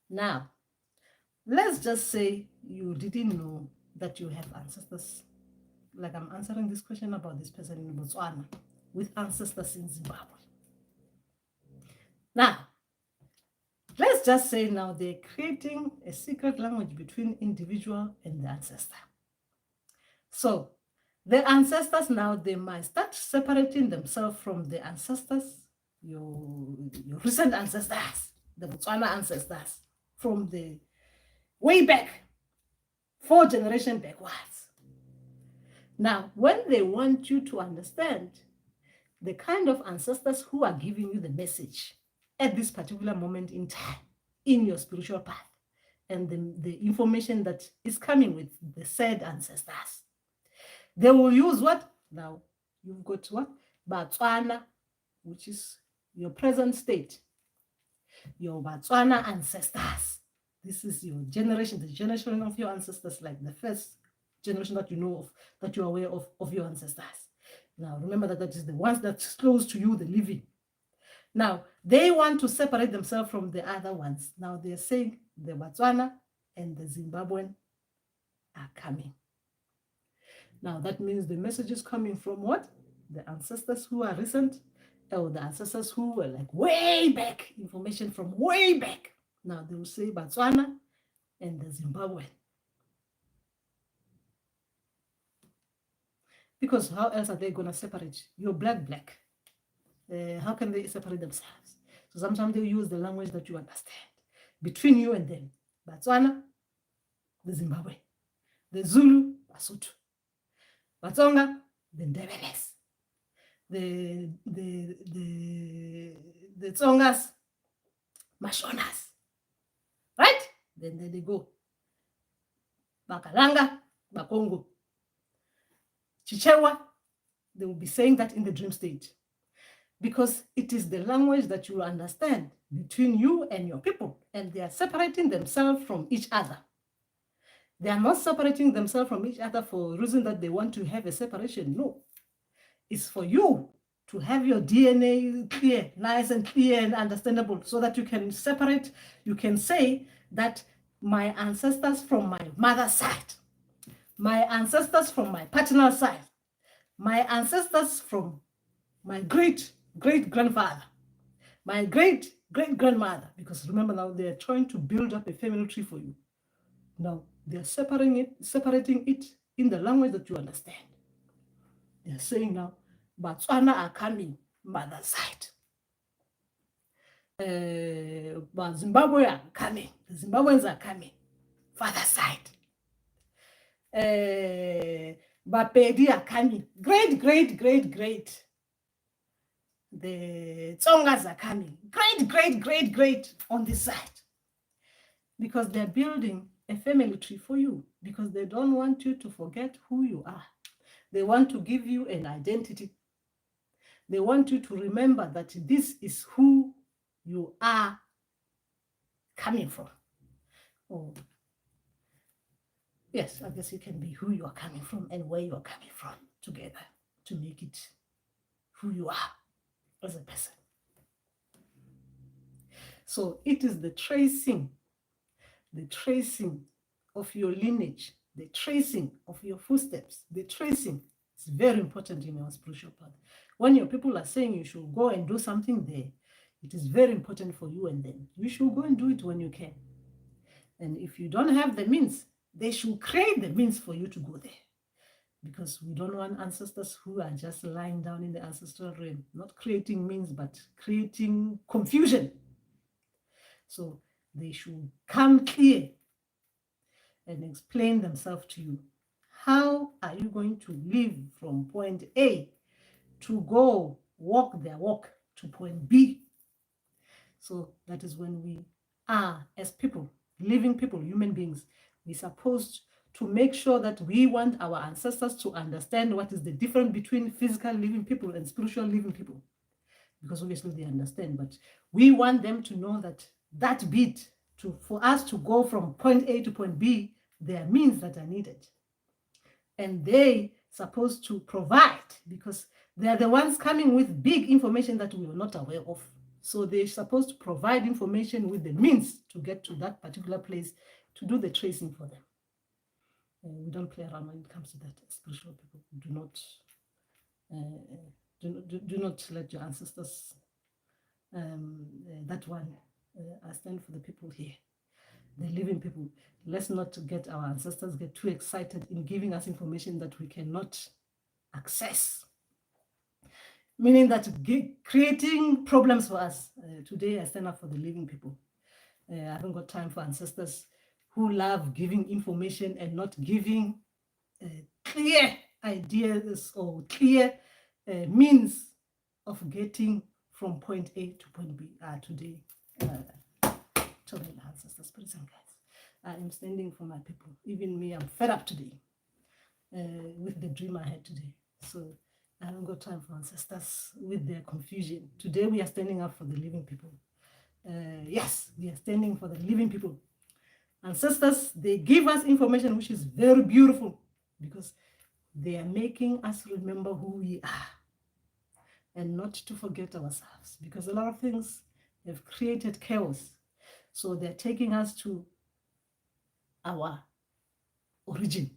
Now, let's just say you didn't know that you have ancestors. Like I'm answering this question about this person in Botswana with ancestors in Zimbabwe. Now, let's just say now they're creating a secret language between individual and the ancestor. So the ancestors now, they might start separating themselves from the ancestors, your recent ancestors, the Botswana ancestors, from the way back, 4 generations backwards. Now, when they want you to understand the kind of ancestors who are giving you the message at this particular moment in time in your spiritual path, and the information that is coming with the said ancestors, they will use what? Now, you've got what? Botswana, which is your present state, your Botswana ancestors. This is your generation, the generation of your ancestors, like the first generation that you know of, that you're aware of your ancestors. Now, remember that is the ones that's close to you, the living. Now, they want to separate themselves from the other ones. Now, they're saying the Botswana and the Zimbabwean are coming. Now, that means the message is coming from what? The ancestors who are recent, or the ancestors who were like way back, information from way back. Now, they will say Botswana and the Zimbabwean. Because how else are they going to separate? You're black. How can they separate themselves? So sometimes they use the language that you understand between you and them. Botswana, the Zimbabwe, the Zulu, Basotho, Batsonga, the Ndebelés, the Tsongas, Mashonas, right? Then they go. Bakalanga, Bakongo, Chichewa, they will be saying that in the dream state. Because it is the language that you understand between you and your people, and they are separating themselves from each other. They are not separating themselves from each other for a reason that they want to have a separation. No, it's for you to have your DNA clear, nice and clear and understandable, so that you can separate. You can say that my ancestors from my mother's side, my ancestors from my paternal side, my ancestors from my great-great-grandfather, my great-great-grandmother, because remember now they're trying to build up a family tree for you. Now they're separating it in the language that you understand. They're saying now, Botswana are coming, mother side. Zimbabwe are coming, the Zimbabweans are coming, father side. Bapedi are coming, great. The Tsongas are coming, great on this side. Because they're building a family tree for you, because they don't want you to forget who you are. They want to give you an identity. They want you to remember that this is who you are coming from. Oh, yes, I guess it can be who you are coming from and where you are coming from together to make it who you are as a person. So it is the tracing of your lineage, the tracing of your footsteps, the tracing. It's very important in your spiritual path. When your people are saying you should go and do something there, it is very important for you and them. You should go and do it when you can. And if you don't have the means, they should create the means for you to go there. Because we don't want ancestors who are just lying down in the ancestral realm, not creating means, but creating confusion. So they should come clear and explain themselves to you. How are you going to live from point A to go walk their walk to point B? So that is when we are, as people, living people, human beings, we're supposed to make sure that we want our ancestors to understand what is the difference between physical living people and spiritual living people. Because obviously they understand, but we want them to know that that bit for us to go from point A to point B, there are means that are needed. And they supposed to provide, because they are the ones coming with big information that we are not aware of. So they're supposed to provide information with the means to get to that particular place to do the tracing for them. We don't play around when it comes to that. Spiritual people do not let your ancestors that one. I stand for the people here, the living people. Let's not get our ancestors get too excited in giving us information that we cannot access. Meaning that creating problems for us. Today I stand up for the living people. I haven't got time for ancestors who love giving information and not giving clear ideas or clear means of getting from point A to point B. Today, children, ancestors, spirits and guides, I am standing for my people. Even me, I'm fed up today with the dream I had today. So I haven't got time for ancestors with their confusion. Today we are standing up for the living people. Yes, we are standing for the living people. Ancestors, they give us information which is very beautiful because they are making us remember who we are and not to forget ourselves, because a lot of things have created chaos. So they're taking us to our origin.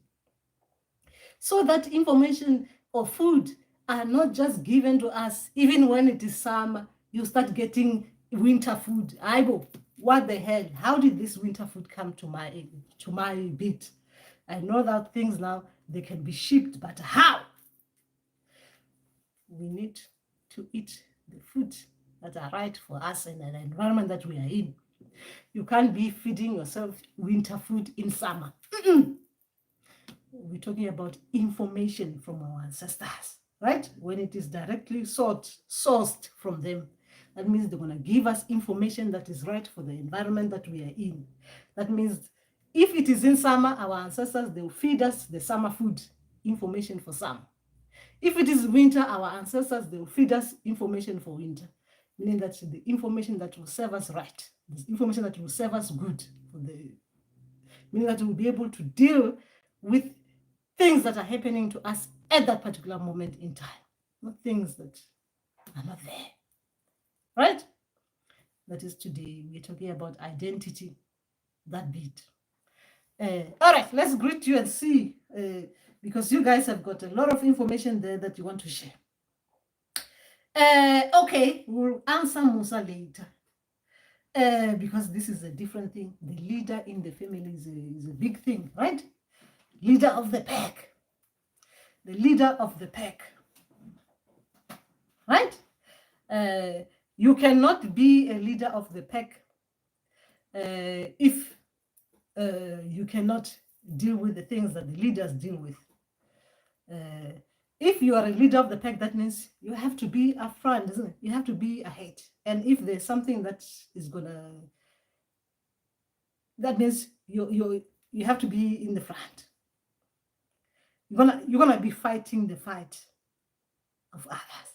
So that information of food are not just given to us, even when it is summer, you start getting winter food. Aibo, what the hell? How did this winter food come to my bit? I know that things now, they can be shipped, but how? We need to eat the food that are right for us and the environment that we are in. You can't be feeding yourself winter food in summer. We're talking about information from our ancestors, right? When it is directly sourced from them, that means they're going to give us information that is right for the environment that we are in. That means if it is in summer, our ancestors, they will feed us the summer food, information for summer. If it is winter, our ancestors, they will feed us information for winter, meaning that the information that will serve us right, the information that will serve us good, meaning that we'll be able to deal with things that are happening to us at that particular moment in time, not things that are not there, right? That is today, we're talking about identity, that bit. All right, let's greet you and see, because you guys have got a lot of information there that you want to share. Okay, we'll answer Musa later. Because this is a different thing. The leader in the family is a big thing, right? Leader of the pack. The leader of the pack. Right? You cannot be a leader of the pack if you cannot deal with the things that the leaders deal with. If you are a leader of the pack, that means you have to be up front, isn't it? You have to be ahead. And if there's something that is gonna, that means you have to be in the front. You're gonna be fighting the fight of others.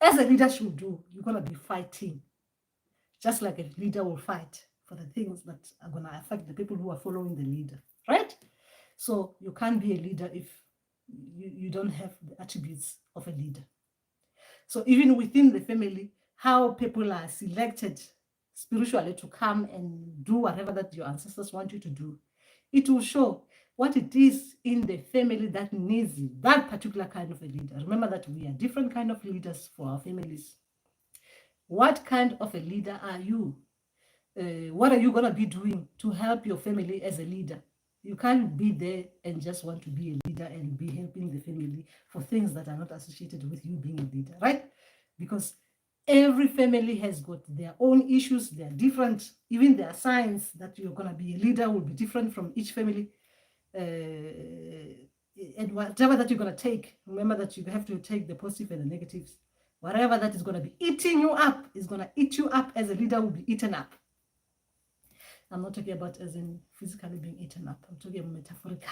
As a leader should do, you're gonna be fighting. Just like a leader will fight for the things that are gonna affect the people who are following the leader, right? So you can't be a leader if you don't have the attributes of a leader. So even within the family, how people are selected spiritually to come and do whatever that your ancestors want you to do, it will show what it is in the family that needs that particular kind of a leader. Remember that we are different kind of leaders for our families. What kind of a leader are you? What are you going to be doing to help your family as a leader? You can't be there and just want to be a leader and be helping the family for things that are not associated with you being a leader, right? Because every family has got their own issues. They're different. Even their signs that you're going to be a leader will be different from each family. And whatever that you're going to take, remember that you have to take the positive and the negatives. Whatever that is going to be eating you up is going to eat you up as a leader will be eaten up. I'm not talking about as in physically being eaten up. I'm talking about metaphorically.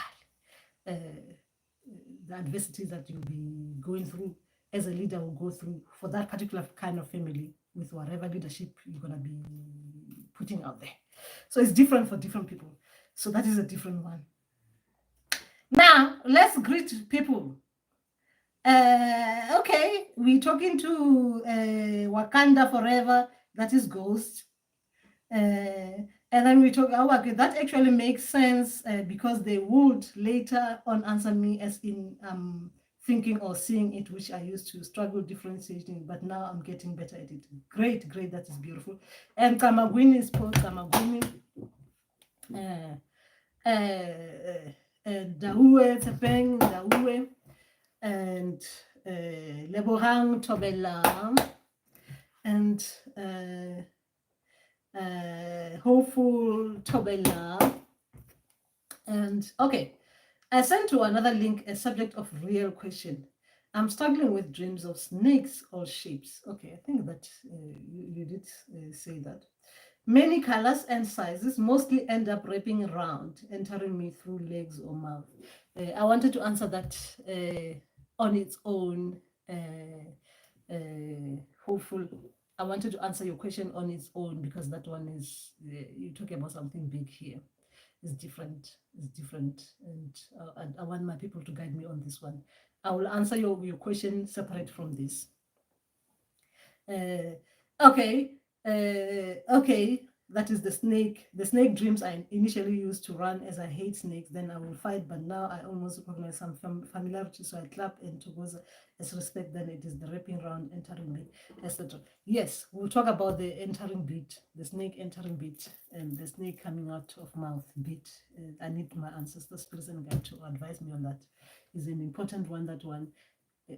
The adversities that you'll be going through as a leader will go through for that particular kind of family with whatever leadership you're going to be putting out there. So it's different for different people. So that is a different one. Now, let's greet people. Okay, we're talking to Wakanda Forever, that is Ghost. And then we talk, oh, okay, that actually makes sense because they would later on answer me as in thinking or seeing it, which I used to struggle differentiating, but now I'm getting better at it. Great, great, that is beautiful. And Kamagwini is Paul Kamagwini. Daue Tepeng, Daue, and Lebohang Tobela, and Hopeful Tobela. And okay, I sent to another link a subject of real question. I'm struggling with dreams of snakes or shapes. Okay, I think that you did say that. Many colors and sizes mostly end up wrapping around, entering me through legs or mouth. I wanted to answer that on its own. Hopeful. I wanted to answer your question on its own because that one is you're talking about something big here. It's different. It's different, and I want my people to guide me on this one. I will answer your question separate from this. Okay, okay, that is the snake. The snake dreams I initially used to run as I hate snakes, then I will fight, but now I almost recognize some familiarity, so I clap and to go as respect, then it is the wrapping around, entering bit, etc. Yes, we'll talk about the entering bit, the snake entering bit, and the snake coming out of mouth bit. I need my ancestors, spirits and guide to advise me on that. Is an important one, that one.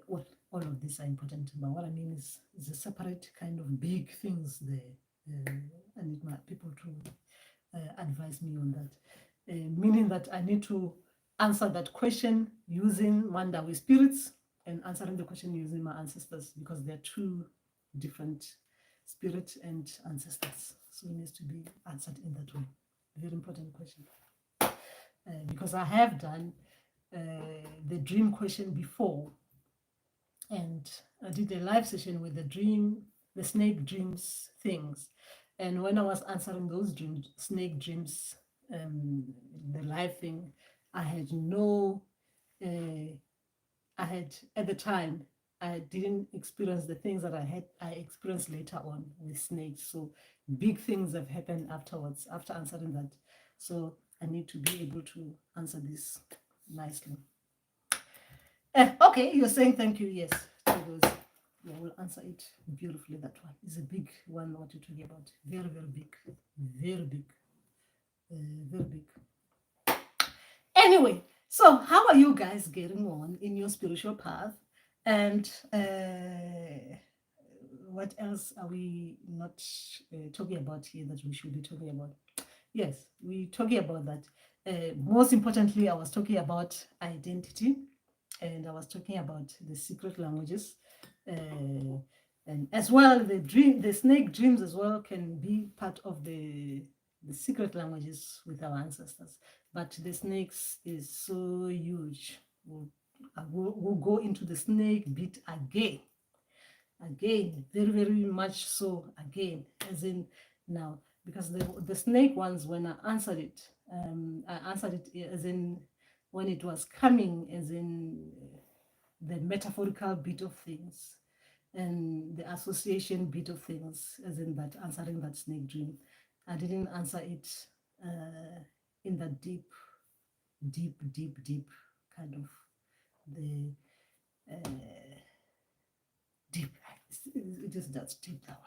All of these are important, but what I mean is a separate kind of big things there. I need my people to advise me on that, meaning that I need to answer that question using Mandawi spirits and answering the question using my ancestors, because they're two different spirits and ancestors, so it needs to be answered in that way. Very important question, because I have done the dream question before, and I did a live session with the snake dreams things. And when I was answering those snake dreams, the live thing, I had no, I had at the time, I didn't experience the things that I experienced later on with snakes. So big things have happened afterwards, after answering that. So I need to be able to answer this nicely. Okay, you're saying thank you. Yes, to those. Yeah, we'll answer it beautifully. That one is a big one. What you're talking about? Very, very big. Very big. Very big. Anyway, so how are you guys getting on in your spiritual path? And what else are we not talking about here that we should be talking about? Yes, we're talking about that. Most importantly, I was talking about identity, and I was talking about the secret languages, and as well the snake dreams as well can be part of the secret languages with our ancestors. But the snakes is so huge. We'll go into the snake bit again, very, very much so again, as in now, because the snake ones, when I answered it as in when it was coming, as in the metaphorical bit of things and the association bit of things, as in that answering that snake dream. I didn't answer it in that deep kind of the deep. It is that deep level.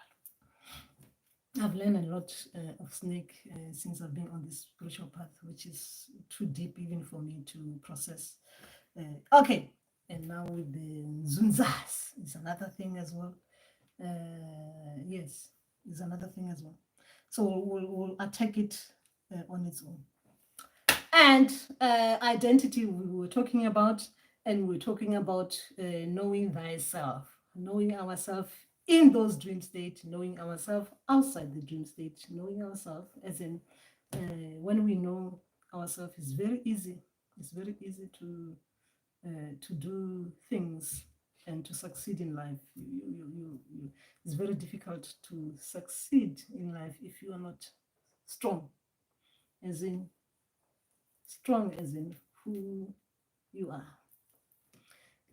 I've learned a lot of snake since I've been on this spiritual path, which is too deep even for me to process. Okay, and now with the Zunzas, it's another thing as well. Yes, it's another thing as well. So we'll attack it on its own. And identity we were talking about, and we're talking about knowing thyself, knowing ourselves in those dream states, knowing ourselves outside the dream state, knowing ourselves as in when we know ourselves, it's very easy. It's very easy to do things and to succeed in life. It's very difficult to succeed in life if you are not strong, as in strong as in who you are.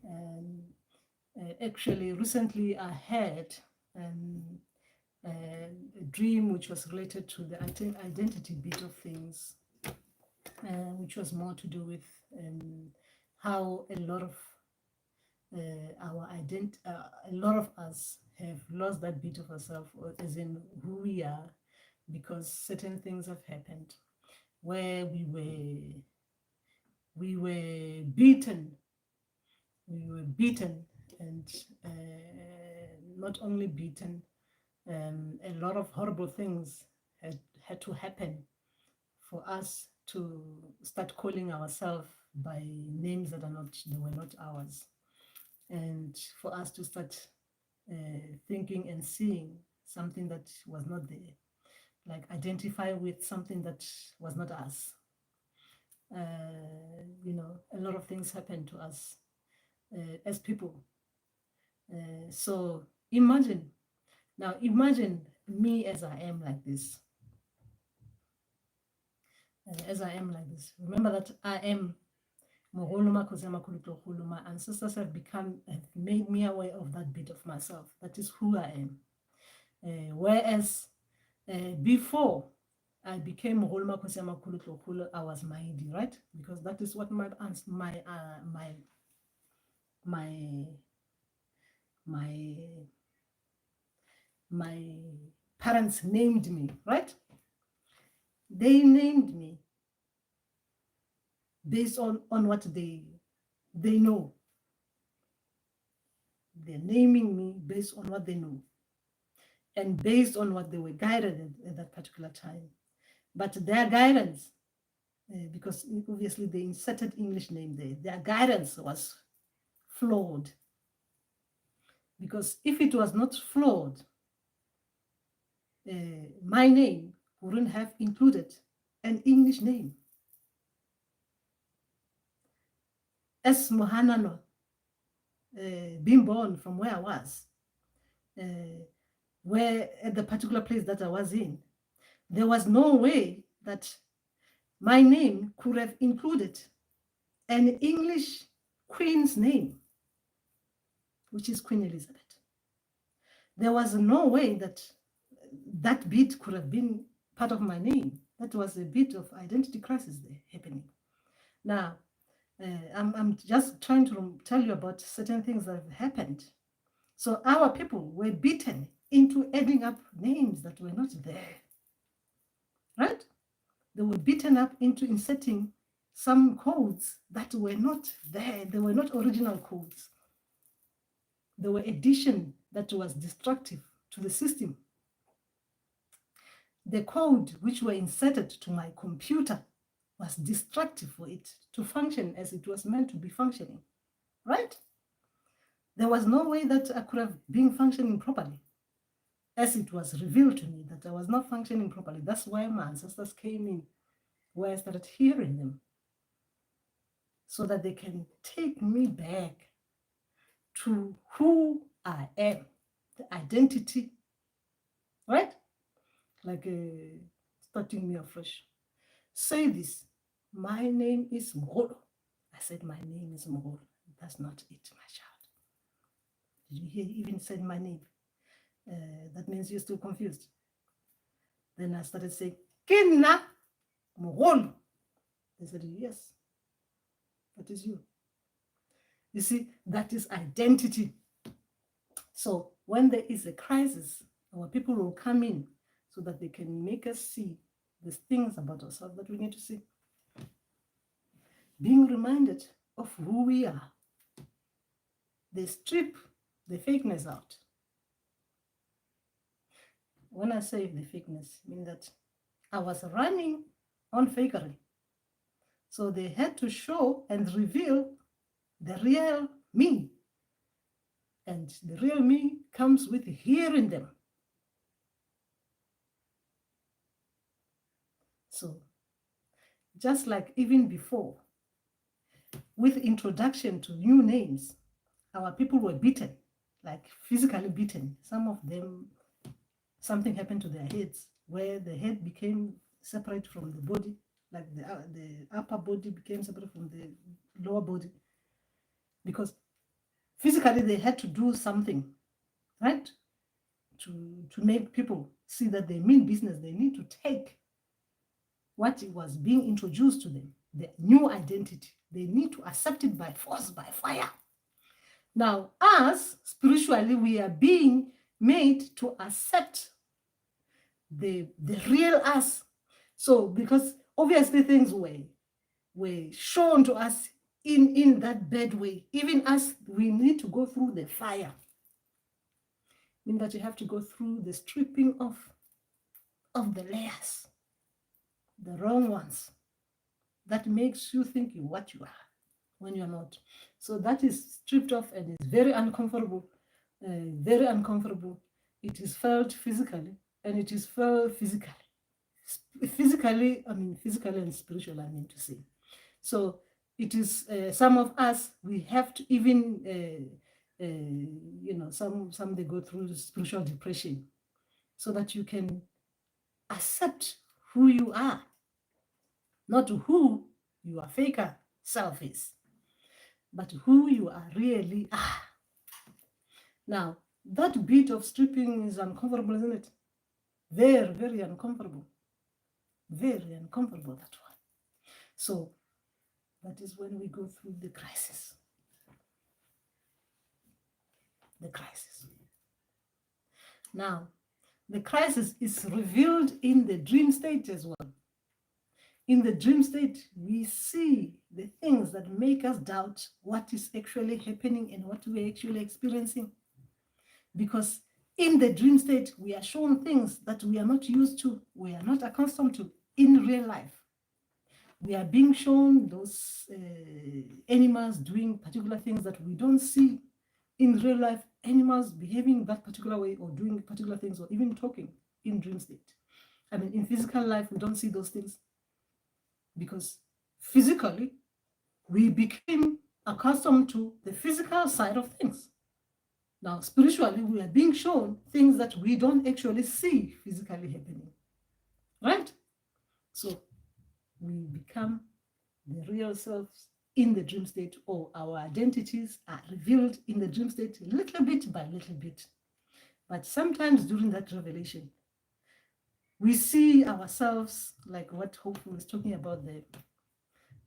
And actually, recently I had um, a dream which was related to the identity bit of things, which was more to do with how a lot of a lot of us have lost that bit of ourselves, as in who we are, because certain things have happened where we were beaten, and not only beaten, a lot of horrible things had to happen for us to start calling ourselves by names that they were not ours, and for us to start thinking and seeing something that was not there, like identify with something that was not us. A lot of things happen to us as people. So imagine me as I am like this. As I am like this. Remember that I am Mogoluma Kozema Kulutokulu. My ancestors have made me aware of that bit of myself. That is who I am. Whereas before I became Mogoluma Kozema Kulutokulu, I was Mahidi, right? Because that is what my my parents named me, right? They named me based on what they know. They're naming me based on what they know and based on what they were guided at that particular time. But their guidance, because obviously they inserted English name there, their guidance was flawed. Because if it was not flawed, my name wouldn't have included an English name. As Mohanano, being born from where I was, where at the particular place that I was in, there was no way that my name could have included an English queen's name, which is Queen Elizabeth. There was no way that that bit could have been part of my name. That was a bit of identity crisis there happening. Now, I'm just trying to tell you about certain things that have happened. So our people were beaten into adding up names that were not there, right? They were beaten up into inserting some codes that were not there. They were not original codes. They were addition that was destructive to the system. The code which were inserted to my computer was destructive for it to function as it was meant to be functioning, right? There was no way that I could have been functioning properly, as it was revealed to me that I was not functioning properly. That's why my ancestors came in, where I started hearing them, so that they can take me back to who I am, the identity, right? Like starting me afresh. Say this, my name is Mogolo. I said, my name is Mogolo. That's not it, my child. Did you hear? He even said my name. That means you're still confused. Then I started saying, Kina Mogolo. They said, yes, that is you. You see, that is identity. So when there is a crisis, our people will come in so that they can make us see the things about ourselves that we need to see. Being reminded of who we are. They strip the fakeness out. When I say the fakeness, I mean that I was running on fakery. So they had to show and reveal the real me. And the real me comes with hearing them. So just like even before, with introduction to new names, our people were beaten, like physically beaten. Some of them, something happened to their heads where the head became separate from the body, like the upper body became separate from the lower body, because physically they had to do something, right? To make people see that they mean business. They need to take what was being introduced to them, the new identity. They need to accept it by force, by fire. Now, us, spiritually, we are being made to accept the real us. So, because obviously things were shown to us in that bad way, even us, we need to go through the fire. Mean that you have to go through the stripping off of the layers, the wrong ones, that makes you think you what you are when you're not. So that is stripped off and is very uncomfortable, very uncomfortable. It is felt physically and it is felt physically. Physically, I mean physically and spiritually, I mean to say. So it is some of us, we have to even, some they go through spiritual depression so that you can accept who you are, not who your faker self is, but who you are really are. Now, that bit of stripping is uncomfortable, isn't it? Very, very uncomfortable. Very uncomfortable, that one. So that is when we go through the crisis. The crisis. Now, the crisis is revealed in the dream state as well. In the dream state, we see the things that make us doubt what is actually happening and what we're actually experiencing. Because in the dream state, we are shown things that we are not used to, we are not accustomed to in real life. We are being shown those animals doing particular things that we don't see in real life, animals behaving that particular way or doing particular things or even talking in dream state. I mean, in physical life, we don't see those things because physically, we became accustomed to the physical side of things. Now, spiritually, we are being shown things that we don't actually see physically happening, right? So we become the real selves in the dream state, or our identities are revealed in the dream state little bit by little bit. But sometimes during that revelation, we see ourselves like what Hopeful is talking about, the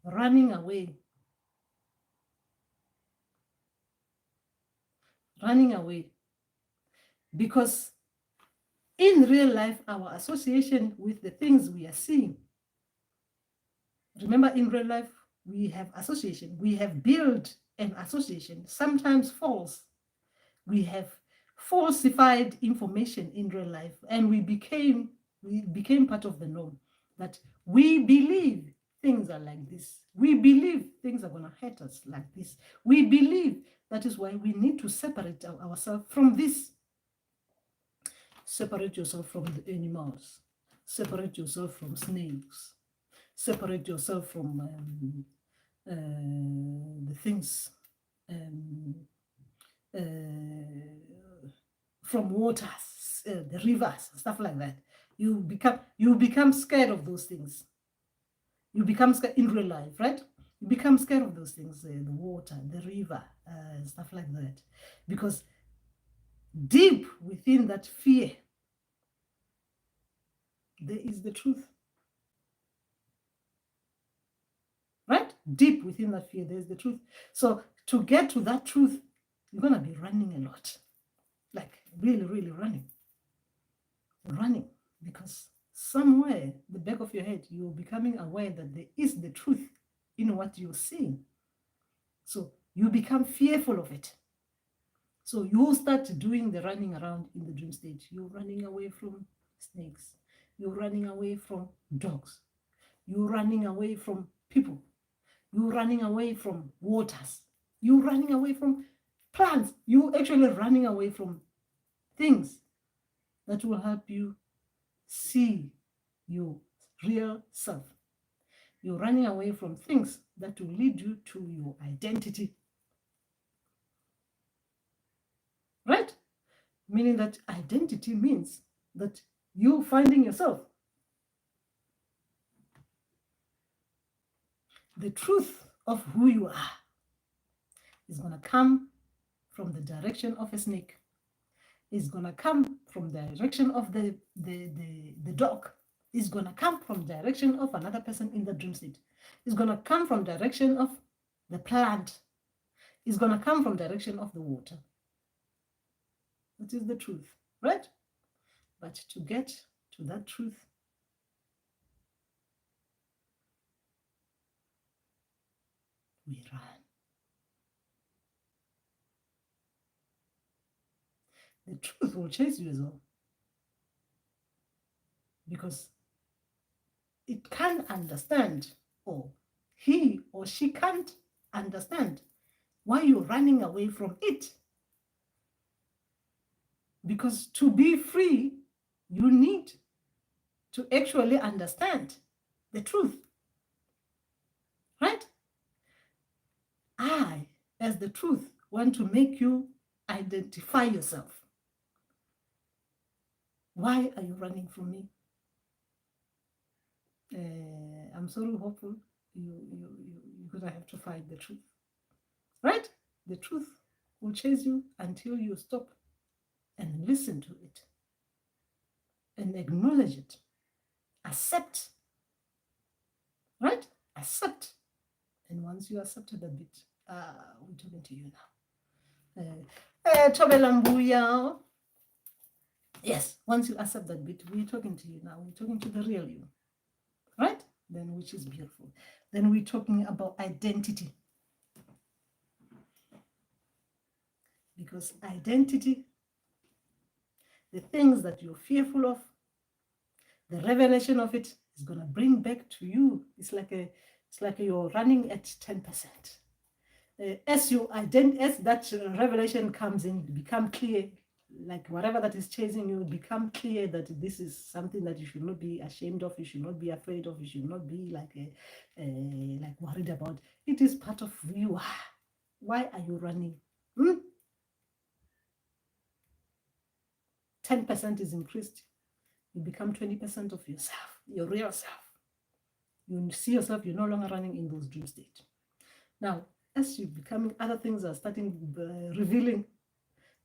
running away. Running away. Because in real life, our association with the things we are seeing, remember in real life, we have association. We have built an association, sometimes false. We have falsified information in real life, and we became part of the norm, that we believe things are like this. We believe things are going to hurt us like this. We believe that is why we need to separate ourselves from this. Separate yourself from the animals. Separate yourself from snakes. Separate yourself from the things, from waters, the rivers, stuff like that. You become scared of those things. You become scared in real life, right? You become scared of those things, the water, the river, stuff like that. Because deep within that fear, there is the truth. Right? Deep within that fear, there's the truth. So to get to that truth, you're going to be running a lot. Like really, really running. Running. Because somewhere, the back of your head, you're becoming aware that there is the truth in what you're seeing. So you become fearful of it. So you start doing the running around in the dream state. You're running away from snakes. You're running away from dogs. You're running away from people. You're running away from waters. You're running away from plants. You're actually running away from things that will help you see your real self. You're running away from things that will lead you to your identity. Right? Meaning that identity means that you finding yourself. The truth of who you are is going to come from the direction of a snake. It's going to come from the direction of the dog. It's going to come from the direction of another person in the dream state. It's going to come from the direction of the plant. It's going to come from the direction of the water. That is the truth, right? But to get to that truth, we run. The truth will chase you as well. Because it can't understand, or he or she can't understand why you're running away from it. Because to be free, you need to actually understand the truth. Right? I, as the truth, want to make you identify yourself. Why are you running from me? I'm sorry, hopeful. You're going to have to find the truth. Right? The truth will chase you until you stop and listen to it and acknowledge it. Accept. Right? Accept. And once you accept that bit, we're talking to you now. Tobelambuya. Yes, once you accept that bit, we're talking to you now. We're talking to the real you. Right? Then, which is beautiful. Then we're talking about identity. Because identity, the things that you're fearful of, the revelation of it is going to bring back to you. It's like you're running at 10%. As that revelation comes in, become clear, like whatever that is chasing you, become clear that this is something that you should not be ashamed of, you should not be afraid of, you should not be like worried about. It is part of who you are. Why are you running? 10% is increased. You become 20% of yourself, your real self. You see yourself, you're no longer running in those dream states. Now, as you're becoming, other things are starting revealing.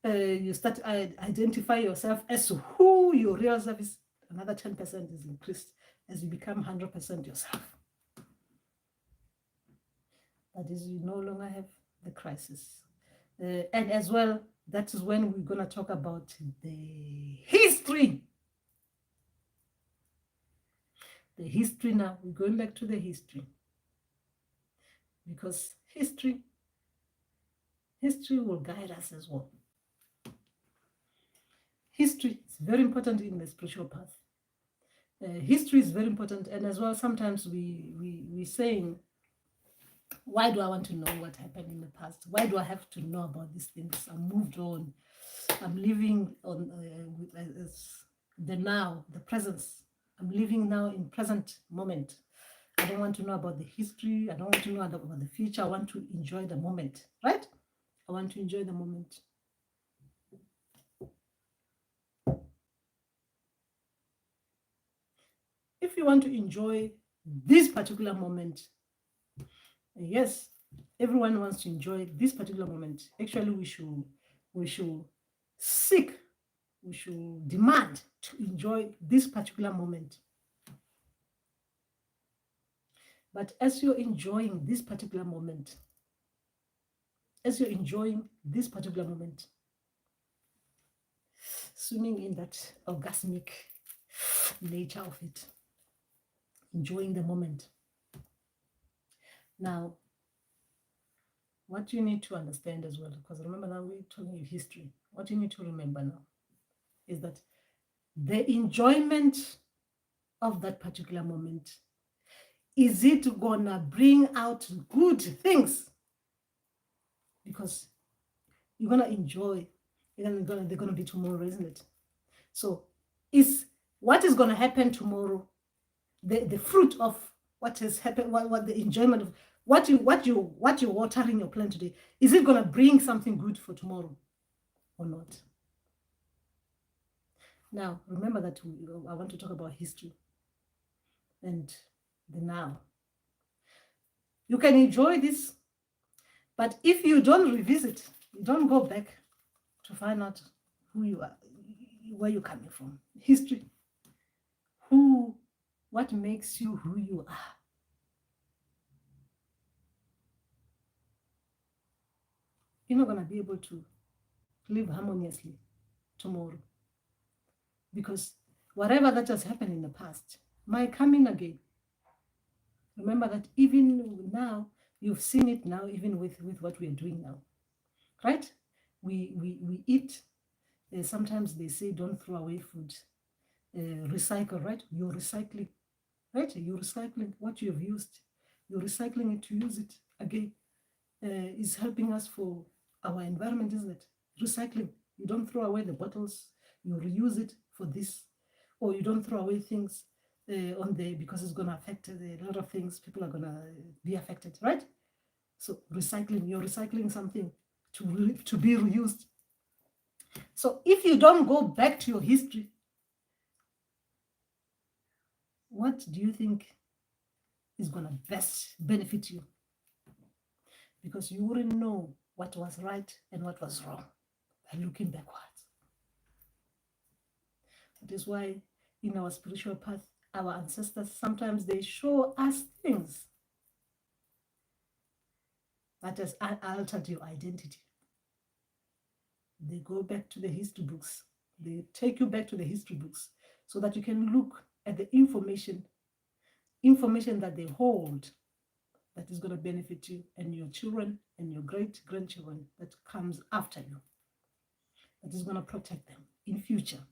You start identify yourself as who your real self is. Another 10% is increased as you become 100% yourself. That is, you no longer have the crisis. And as well, that is when we're going to talk about the history. The history now, we're going back to the history. Because history will guide us as well. History is very important in the spiritual path. History is very important, and as well, sometimes we saying, why do I want to know what happened in the past? Why do I have to know about these things? I'm moved on. I'm living on the now, the presence. I'm living now in present moment. I don't want to know about the history. I don't want to know about the future. I want to enjoy the moment, right? I want to enjoy the moment. If you want to enjoy this particular moment, yes, everyone wants to enjoy this particular moment. Actually, we should seek, we should demand to enjoy this particular moment. But as you're enjoying this particular moment, swimming in that orgasmic nature of it, enjoying the moment. Now, what you need to understand as well, because remember now we're talking history, what you need to remember now is that the enjoyment of that particular moment, is it gonna bring out good things? Because you're gonna enjoy, they're gonna be tomorrow, isn't it? So what is gonna happen tomorrow the fruit of what has happened, what the enjoyment of what you're watering your plant today, is it going to bring something good for tomorrow or not? Now remember that I want to talk about history and the now. You can enjoy this, but if you don't revisit, you don't go back to find out who you are, where you're coming from, history, what makes you who you are. You're not going to be able to live harmoniously tomorrow, because whatever that has happened in the past might come in again. Remember that even now, you've seen it now, even with what we are doing now, right? We eat. Sometimes they say don't throw away food. Recycle, right? You're recycling, right? You're recycling what you've used. You're recycling it to use it again. Is helping us for our environment, isn't it? Recycling. You don't throw away the bottles. You reuse it for this, or you don't throw away things on there because it's going to affect a lot of things. People are going to be affected, right? So recycling. You're recycling something to be reused. So if you don't go back to your history, what do you think is going to best benefit you? Because you wouldn't know what was right and what was wrong by looking backwards. That is why in our spiritual path, our ancestors, sometimes they show us things that has altered your identity. They go back to the history books. They take you back to the history books so that you can look at the information that they hold that is going to benefit you and your children and your great-grandchildren that comes after you, that is going to protect them in future.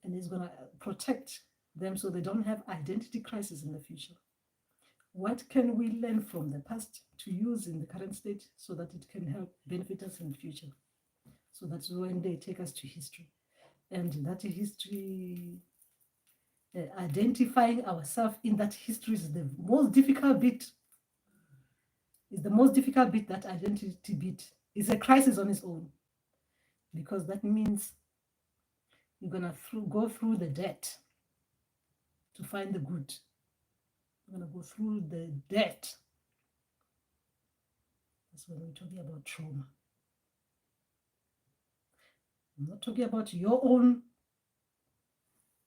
And is going to protect them so they don't have identity crisis in the future. What can we learn from the past to use in the current state so that it can help benefit us in the future? So that's when they take us to history. And that history, identifying ourselves in that history is the most difficult bit. Is the most difficult bit, that identity bit. It's a crisis on its own. Because that means you're going to go through the debt to find the good. You're going to go through the debt. That's when we're talking about trauma. I'm not talking about your own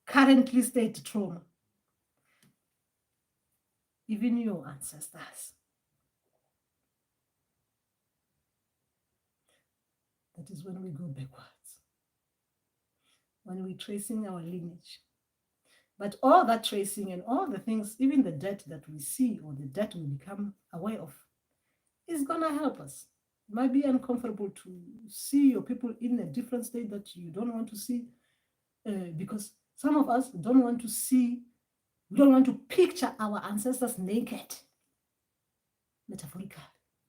currently state trauma. Even your ancestors. That is when we go backwards. When we're tracing our lineage. But all that tracing and all the things, even the debt that we see or the debt we become aware of, is going to help us. It might be uncomfortable to see your people in a different state that you don't want to see, because some of us don't want to see, we don't want to picture our ancestors naked, metaphorically.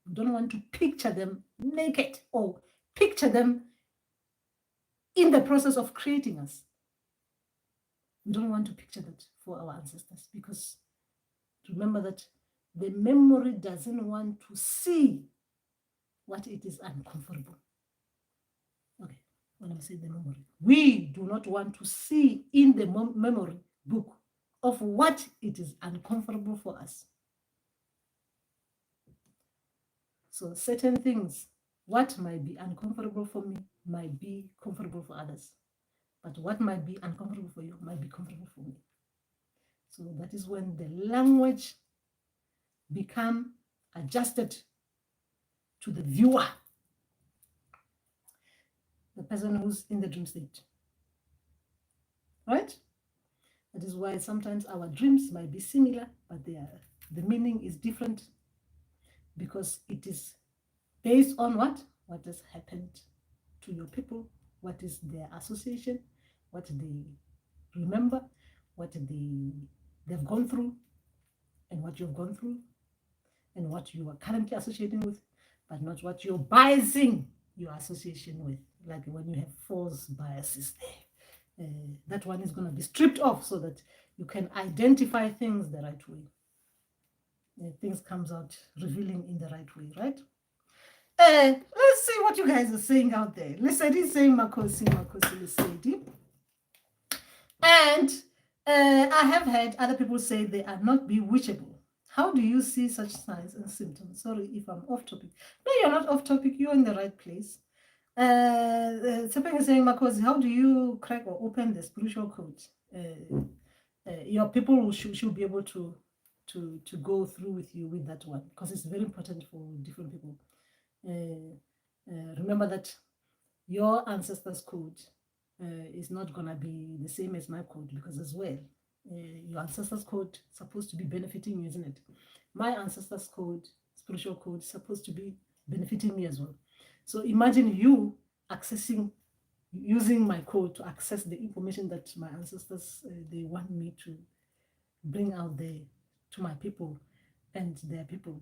We don't want to picture them naked or picture them in the process of creating us. We don't want to picture that for our ancestors, because remember that the memory doesn't want to see what it is uncomfortable. Okay, when I say the memory, we do not want to see in the memory book of what it is uncomfortable for us. So certain things, what might be uncomfortable for me might be comfortable for others. But what might be uncomfortable for you might be comfortable for me. So that is when the language become adjusted to the viewer, the person who's in the dream state. Right? That is why sometimes our dreams might be similar, but the meaning is different, because it is based on what has happened to your people, what is their association, what they remember, what they've gone through, and what you've gone through, and what you are currently associating with, but not what you're biasing your association with, like when you have false biases there. that one is going to be stripped off so that you can identify things the right way. Things comes out revealing in the right way, right? Let's see what you guys are saying out there. Lesedi saying Makosi, Lesedi. And I have heard other people say they are not bewitchable. How do you see such signs and symptoms? Sorry if I'm off topic. No, you're not off topic. You're in the right place. Something is saying, Makosi, how do you crack or open the spiritual code? Your people should be able to go through with you with that one, because it's very important for different people. Remember that your ancestors' code is not going to be the same as my code, because as well, your ancestors' code is supposed to be benefiting you, isn't it? My ancestors' code, spiritual code, is supposed to be benefiting me as well. So imagine you using my code to access the information that my ancestors they want me to bring out there to my people and their people.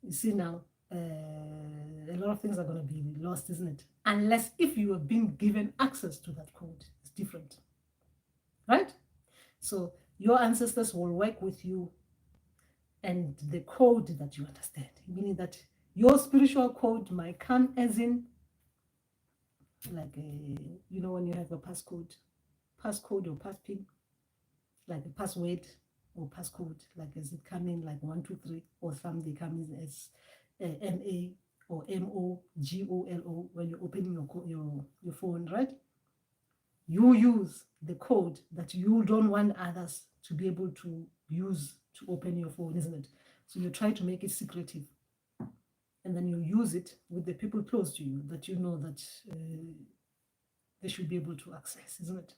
You see now, a lot of things are going to be lost, isn't it? Unless if you have been given access to that code, it's different, right? So your ancestors will work with you and the code that you understand, meaning that your spiritual code might come as in, like when you have a passcode or passpin, like a password or passcode, like as it come in like 123, or some they come in as MA or MOGOLO when you're opening your phone, right? You use the code that you don't want others to be able to use to open your phone, isn't it? So you try to make it secretive, and then you use it with the people close to you that you know that they should be able to access, isn't it?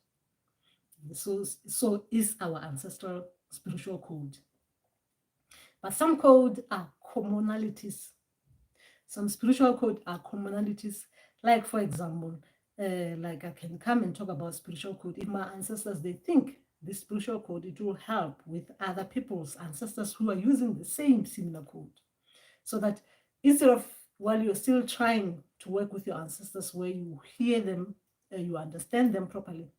So is our ancestral spiritual code. But some code are commonalities. Some spiritual code are commonalities. Like, for example, like I can come and talk about spiritual code. If my ancestors, they think this spiritual code, it will help with other people's ancestors who are using the same similar code. So that instead of, while you're still trying to work with your ancestors, where you hear them, you understand them properly.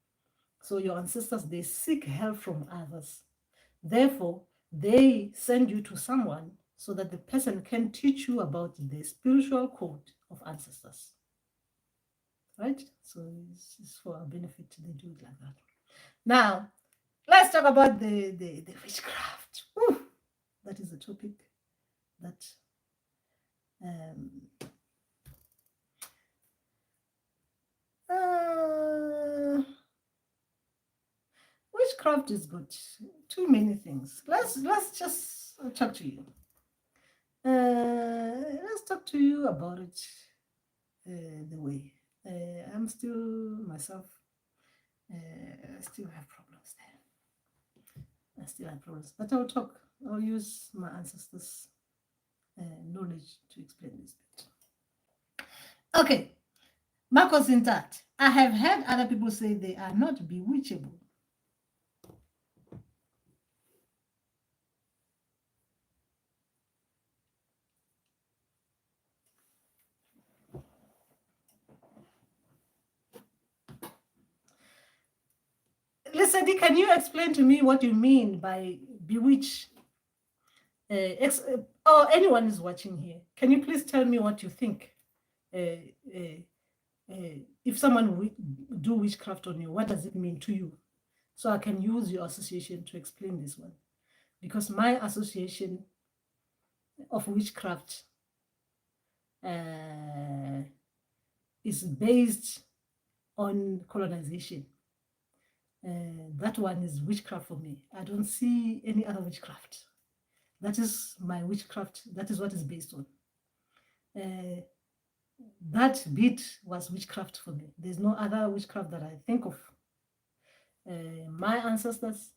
So your ancestors, they seek help from others. Therefore, they send you to someone so that the person can teach you about the spiritual code of ancestors. Right? So it's for our benefit. They do it like that. Now, let's talk about the witchcraft. Whew, that is a topic that witchcraft has got too many things. Let's just talk to you. Let's talk to you about it the way. I'm still myself. I still have problems there. I still have problems, but I'll talk. I'll use my ancestors' knowledge to explain this bit. Okay, Marcos in that. I have heard other people say they are not bewitchable. Listen, can you explain to me what you mean by bewitch? Or anyone is watching here, can you please tell me what you think? If someone do witchcraft on you, what does it mean to you? So I can use your association to explain this one. Because my association of witchcraft is based on colonization. That one is witchcraft for me. I don't see any other witchcraft. That is my witchcraft. That is what is based on. That bit was witchcraft for me. There's no other witchcraft that I think of. My ancestors,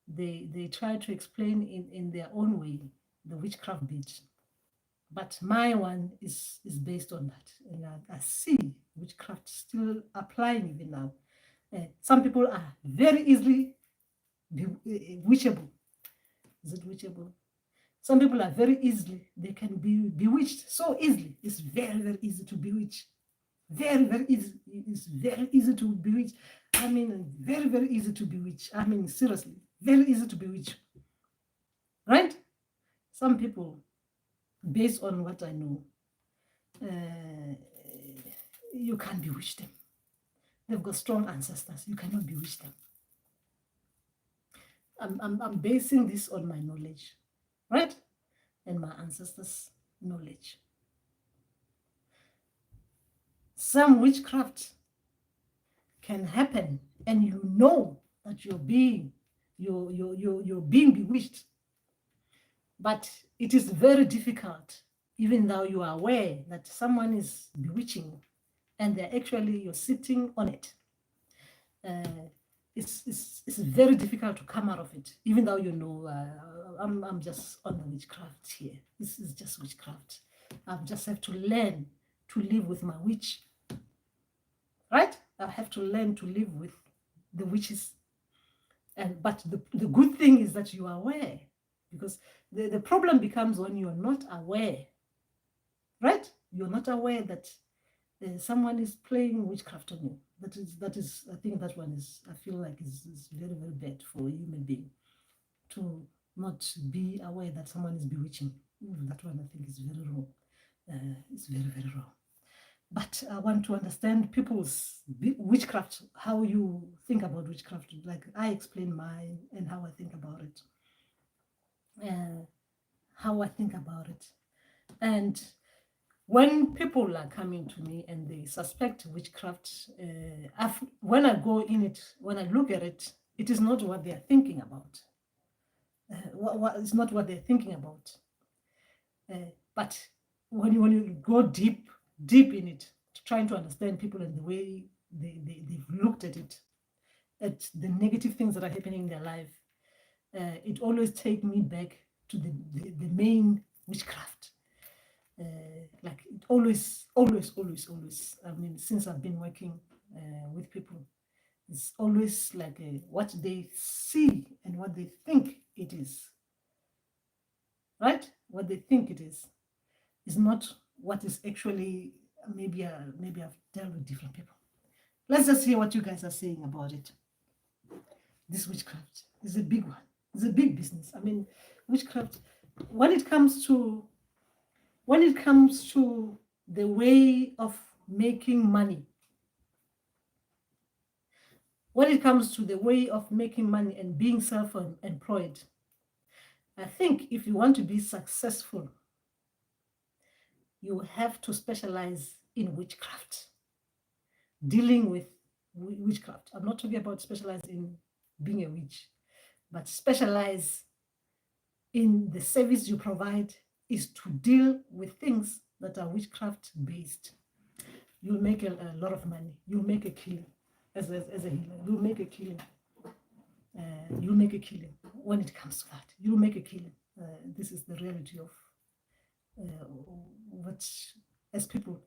they try to explain in their own way the witchcraft bit. But my one is based on that. And I see witchcraft still applying even now. Some people are very easily witchable. Is it witchable? Some people are very easily, they can be bewitched so easily. It's very, very easy to bewitch. Very, very easy. It's very easy to bewitch. I mean, very, very easy to bewitch. I mean, seriously, very easy to bewitch. Right? Some people, based on what I know, uh, you can't bewitch them. They've got strong ancestors. You cannot bewitch them. I'm basing this on my knowledge, right? And my ancestors' knowledge. Some witchcraft can happen, and you know that you're being bewitched. But it is very difficult, even though you are aware that someone is bewitching and you're sitting on it. It's very difficult to come out of it, even though you know I'm just on the witchcraft here. This is just witchcraft. I just have to learn to live with my witch, right? I have to learn to live with the witches. But the good thing is that you are aware, because the problem becomes when you are not aware, right? You're not aware that someone is playing witchcraft on you. That is I think that one is, I feel like is very, very bad for a human being to not be aware that someone is bewitching. That one I think is very wrong. It's very, very wrong. But I want to understand people's witchcraft, how you think about witchcraft. Like I explain mine and how I think about it. And when people are coming to me and they suspect witchcraft, when I go in it, when I look at it, it is not what they are thinking about. It's not what they're thinking about. But when you go deep in it, trying to understand people and the way they've looked at it, at the negative things that are happening in their life, it always takes me back to the main witchcraft. Like it always. I mean, since I've been working with people, it's always like what they see and what they think it is. Right? What they think it is not what is actually. Maybe I've dealt with different people. Let's just hear what you guys are saying about it. This witchcraft is a big one. It's a big business. I mean, witchcraft, when it comes to the way of making money, and being self-employed, I think if you want to be successful, you have to specialize in witchcraft, dealing with witchcraft. I'm not talking about specialize in being a witch, but specialize in the service you provide is to deal with things that are witchcraft based. You'll make a lot of money. You'll make a killing as a healer. You'll make a killing. When it comes to that. You'll make a killing. This is the reality of what, as people,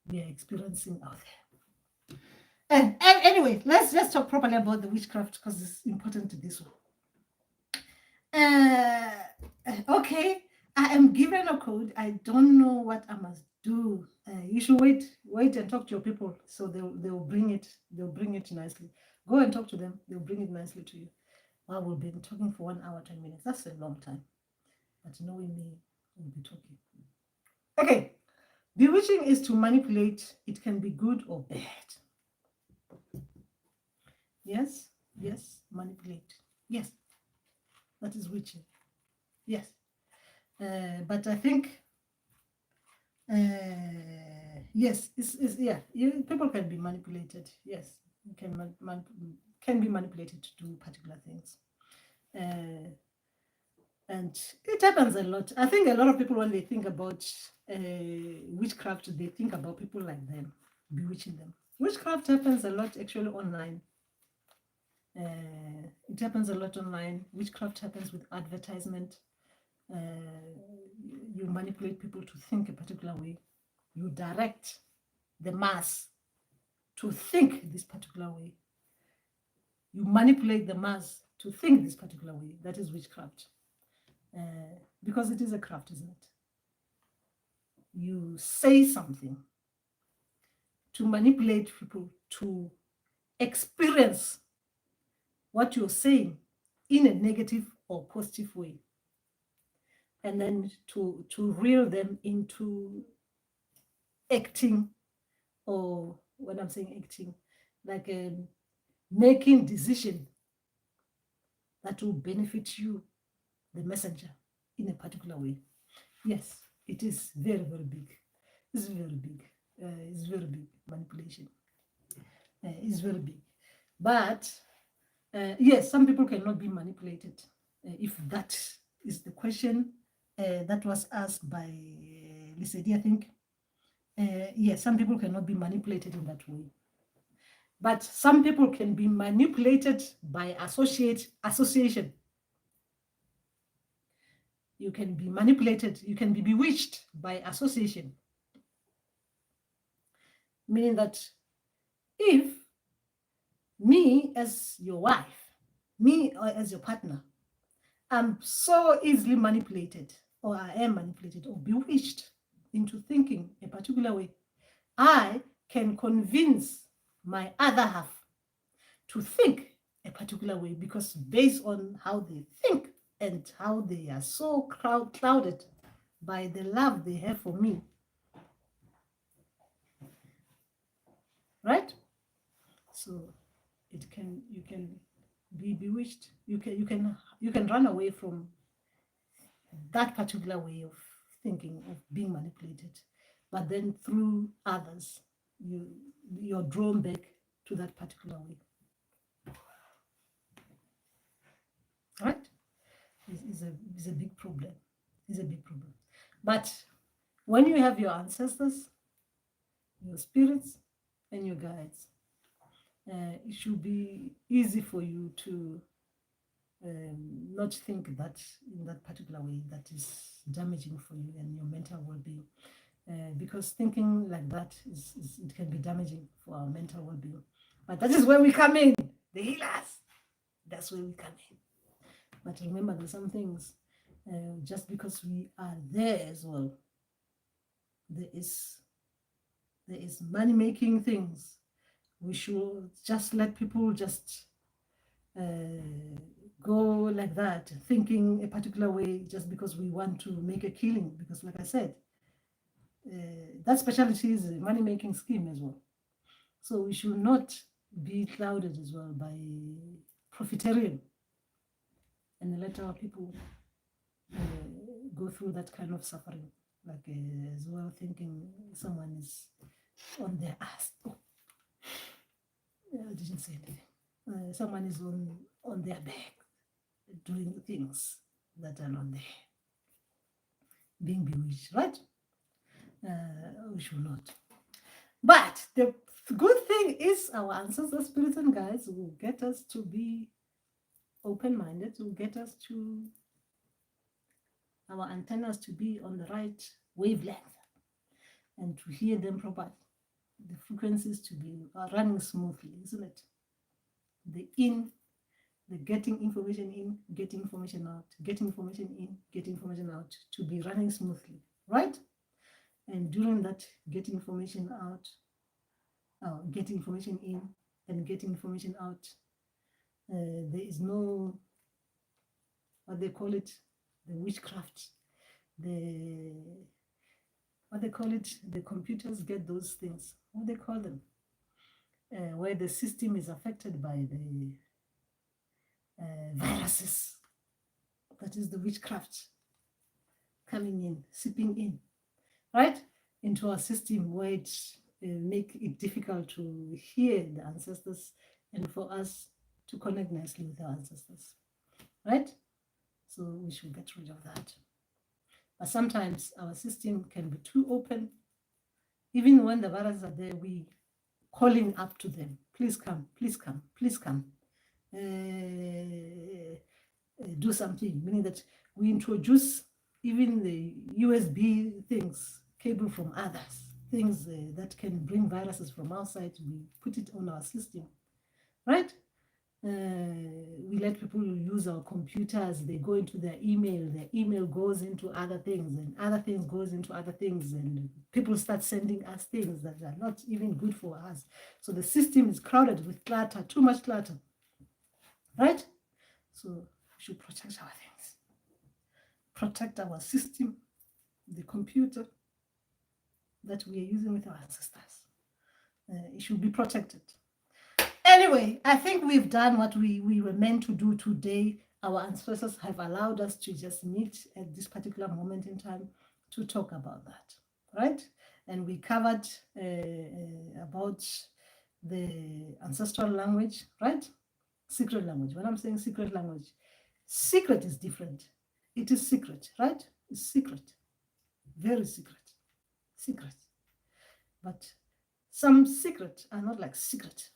we are experiencing out there. And anyway, let's just talk properly about the witchcraft, because it's important to this one. Okay, I am given a code. I don't know what I must do. You should wait and talk to your people, so they'll bring it nicely. Go and talk to them. They'll bring it nicely to you. Well, we've been talking for 1 hour 10 minutes. That's a long time. But knowing me, we'll be talking. Okay, bewitching is to manipulate. It can be good or bad. Yes, manipulate. Yes, that is witching. Yes, but I think yes, people can be manipulated. Yes, you can be manipulated to do particular things, and it happens a lot. I think a lot of people, when they think about witchcraft, they think about people like them bewitching them. Witchcraft happens a lot actually online. It happens a lot online. Witchcraft happens with advertisement. You manipulate people to think a particular way. You direct the mass to think this particular way. You manipulate the mass to think this particular way. That is witchcraft. Because it is a craft, isn't it? You say something to manipulate people to experience what you're saying in a negative or positive way, and then to reel them into acting, or when I'm saying acting, like making decision that will benefit you, the messenger, in a particular way. Yes, it is very, very big. It's very big. It's very big manipulation. It's very big. But yes, some people cannot be manipulated. If that is the question that was asked by Lisedi, I think. Yes, some people cannot be manipulated in that way. But some people can be manipulated by association. You can be manipulated, you can be bewitched by association. Meaning that if me as your wife, me or as your partner, I'm so easily manipulated, or I am manipulated or bewitched into thinking a particular way, I can convince my other half to think a particular way, because based on how they think and how they are so clouded by the love they have for me, right? So you can be bewitched. You can run away from that particular way of thinking, of being manipulated, but then through others, you're drawn back to that particular way, right? Is a big problem. It's a big problem. But when you have your ancestors, your spirits, and your guides, it should be easy for you to not think that in that particular way that is damaging for you and your mental well-being. Because thinking like that it can be damaging for our mental well-being. But that is where we come in, the healers. That's where we come in. But remember, there's some things, just because we are there as well, there is money-making things. We should just let people just go like that, thinking a particular way just because we want to make a killing. Because like I said, that specialty is a money-making scheme as well. So we should not be clouded as well by profiteering and let our people go through that kind of suffering, like as well, thinking someone is on their ass. Oh, I didn't say anything. Someone is on their back doing things that are not there, being bewitched, right? We should not. But the good thing is our ancestors, spirits, and guides will get us to be open-minded, will get us to our antennas to be on the right wavelength and to hear them properly. The frequencies to be running smoothly, isn't it? The getting information in, getting information out, getting information in, getting information out, to be running smoothly, right? And during that getting information out, getting information in and getting information out, there is no, what they call it, the witchcraft, what they call it, the computers get those things, what they call them, where the system is affected by the viruses. That is the witchcraft coming in, seeping in, right, into our system, where it make it difficult to hear the ancestors and for us to connect nicely with our ancestors, right? So we should get rid of that. But sometimes our system can be too open. Even when the viruses are there, we calling up to them, please come, please come, please come. Do something, meaning that we introduce even the USB things, cable from others, things that can bring viruses from outside, we put it on our system, right? We let people use our computers. They go into their email goes into other things, and other things goes into other things, and people start sending us things that are not even good for us. So the system is crowded with clutter, too much clutter, right? So we should protect our things, protect our system, the computer that we are using with our ancestors. It should be protected. Anyway, I think we've done what we were meant to do today. Our ancestors have allowed us to just meet at this particular moment in time to talk about that, right? And we covered about the ancestral language, right? Secret language. When I'm saying secret language, secret is different. It is secret, right? It's secret, very secret, secret. But some secrets are not like secret.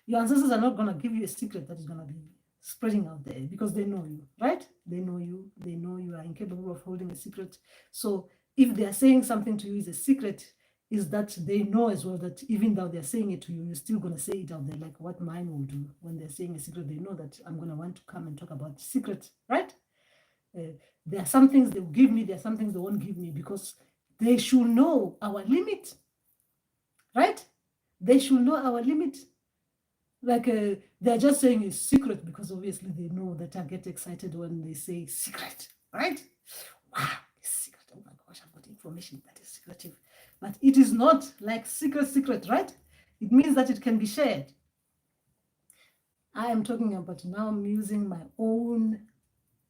Your ancestors are not going to give you a secret that is going to be spreading out there because they know you, right? They know you. They know you are incapable of holding a secret. So if they are saying something to you is a secret, is that they know as well that even though they're saying it to you, you're still going to say it out there, like what mine will do when they're saying a secret. They know that I'm going to want to come and talk about secret, right? There are some things they will give me, there are some things they won't give me because they should know our limit, right? They should know our limit. Like they're just saying it's secret because obviously they know that I get excited when they say secret, right? Wow, it's secret. Oh my gosh, I've got information that is secretive. But it is not like secret, right? It means that it can be shared. I am talking about now I'm using my own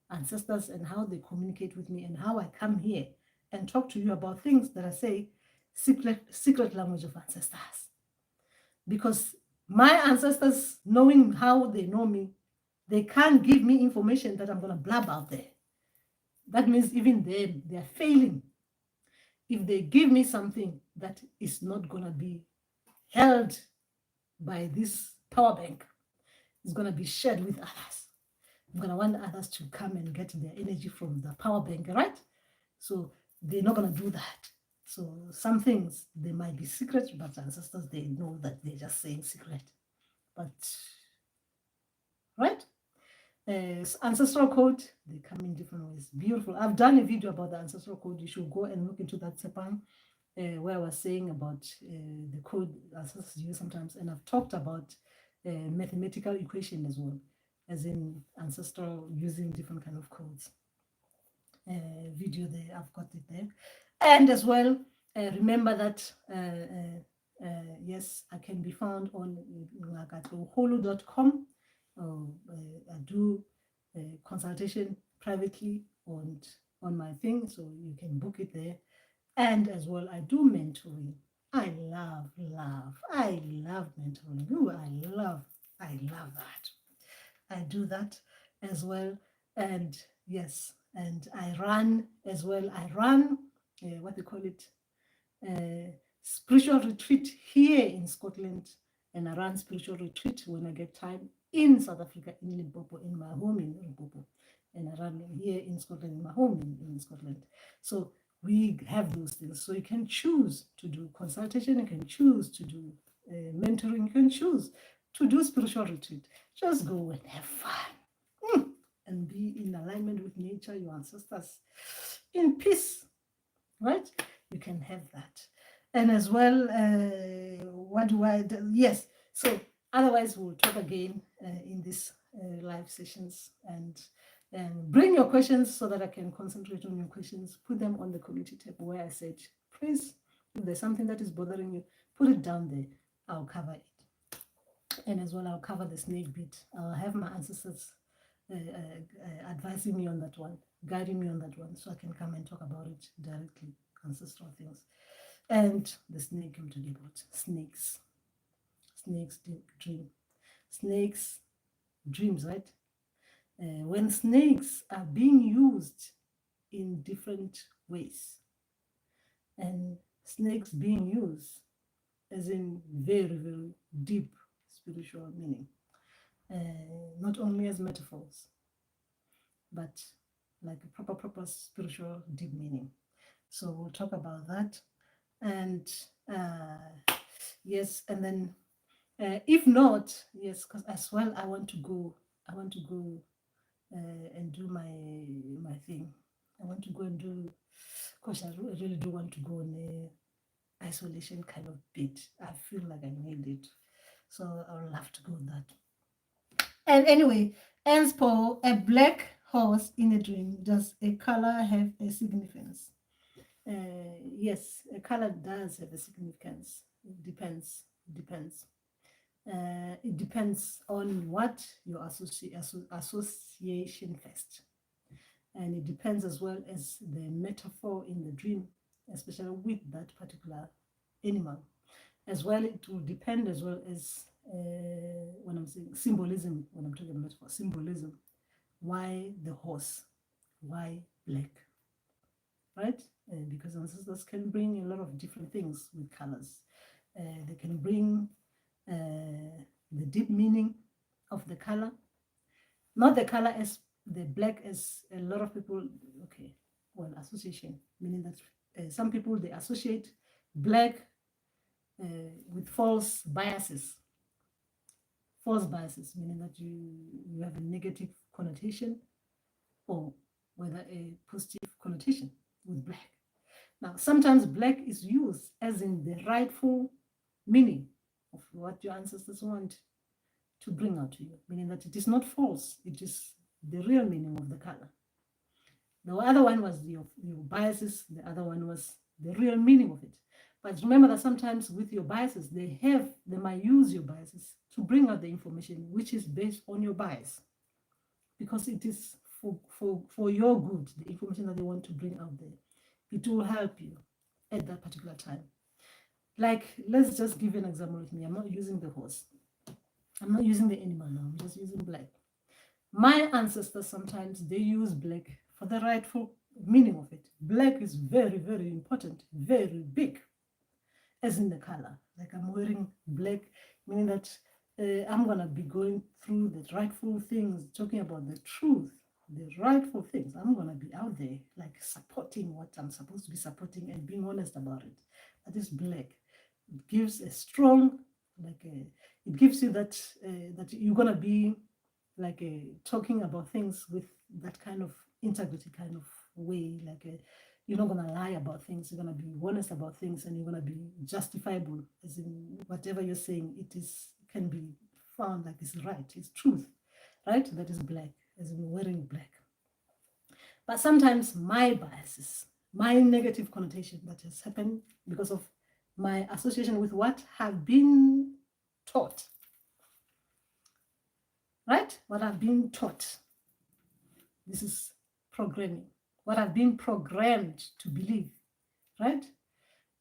ancestors and how they communicate with me and how I come here and talk to you about things that I say secret language of ancestors. Because my ancestors, knowing how they know me, they can't give me information that I'm going to blab out there. That means even them, they're failing. If they give me something that is not going to be held by this power bank, it's going to be shared with others. I'm going to want others to come and get their energy from the power bank, right? So they're not going to do that. So some things, they might be secret, but ancestors, they know that they're just saying secret. But, right? Ancestral code, they come in different ways. Beautiful. I've done a video about the ancestral code. You should go and look into that Sepang, where I was saying about the code ancestors use sometimes. And I've talked about mathematical equation as well, as in ancestral using different kind of codes. Video there, I've got it there. And as well, remember that yes, I can be found on holu.com. I do consultation privately on my thing, so you can book it there. And as well, I do mentoring. I love mentoring. Ooh, I love that. I do that as well. And yes, and I run as well. I run what they call it, spiritual retreat here in Scotland, and I run spiritual retreat when I get time in South Africa, in Limpopo, in my home in Limpopo, and I run here in Scotland, in my home in Scotland. So we have those things. So you can choose to do consultation, you can choose to do mentoring, you can choose to do spiritual retreat. Just go and have fun and be in alignment with nature, your ancestors, in peace, right? You can have that. And as well, what do I do? Yes, so otherwise we'll talk again in these live sessions, and bring your questions so that I can concentrate on your questions. Put them on the community tab where I said, please, if there's something that is bothering you, put it down there. I'll cover it. And as well, I'll cover the snake bit. I'll have my ancestors advising me on that one, guiding me on that one, so I can come and talk about it directly, ancestral things. And the snake I'm talking about, snakes dream, snakes dreams, right? When snakes are being used in different ways, and snakes being used as in very deep spiritual meaning, not only as metaphors, but like a proper spiritual deep meaning. So we'll talk about that. And yes, and then If not, yes, because as well I want to go. I want to go and do my thing. I want to go and do. Gosh, I really do want to go on a isolation kind of bit. I feel like I need it, so I would love to go on that. And anyway, as for a black horse in a dream, does a color have a significance? Yes, a color does have a significance. It depends. It depends. It depends on what your association first, and it depends as well as the metaphor in the dream, especially with that particular animal. As well, it will depend as well as when I'm saying symbolism, when I'm talking about metaphor, symbolism. Why the horse? Why black? Right? Because ancestors can bring a lot of different things with colors. They can bring the deep meaning of the color, not the color as the black as a lot of people. Okay, well, association, meaning that some people they associate black with false biases, meaning that you have a negative connotation or whether a positive connotation with black. Now, sometimes black is used as in the rightful meaning of what your ancestors want to bring out to you, meaning that it is not false, it is the real meaning of the color. The other one was your biases, the other one was the real meaning of it. But remember that sometimes with your biases, they might use your biases to bring out the information which is based on your bias, because it is for your good, the information that they want to bring out there. It will help you at that particular time. Like, let's just give an example with me. I'm not using the horse. I'm not using the animal now. I'm just using black. My ancestors sometimes they use black for the rightful meaning of it. Black is very, very important, very big, as in the color. Like I'm wearing black, meaning that I'm gonna be going through the rightful things, talking about the truth, the rightful things. I'm gonna be out there, like supporting what I'm supposed to be supporting and being honest about it. That is black. It gives a strong, it gives you that you're gonna be like talking about things with that kind of integrity kind of way, like you're not going to lie about things, you're going to be honest about things, and you're going to be justifiable, as in whatever you're saying it is can be found like it's right, it's truth, right? That is black, as in wearing black. But sometimes my biases, my negative connotation that has happened because of my association with what have been taught, right? What I've been taught. This is programming. What I've been programmed to believe, right?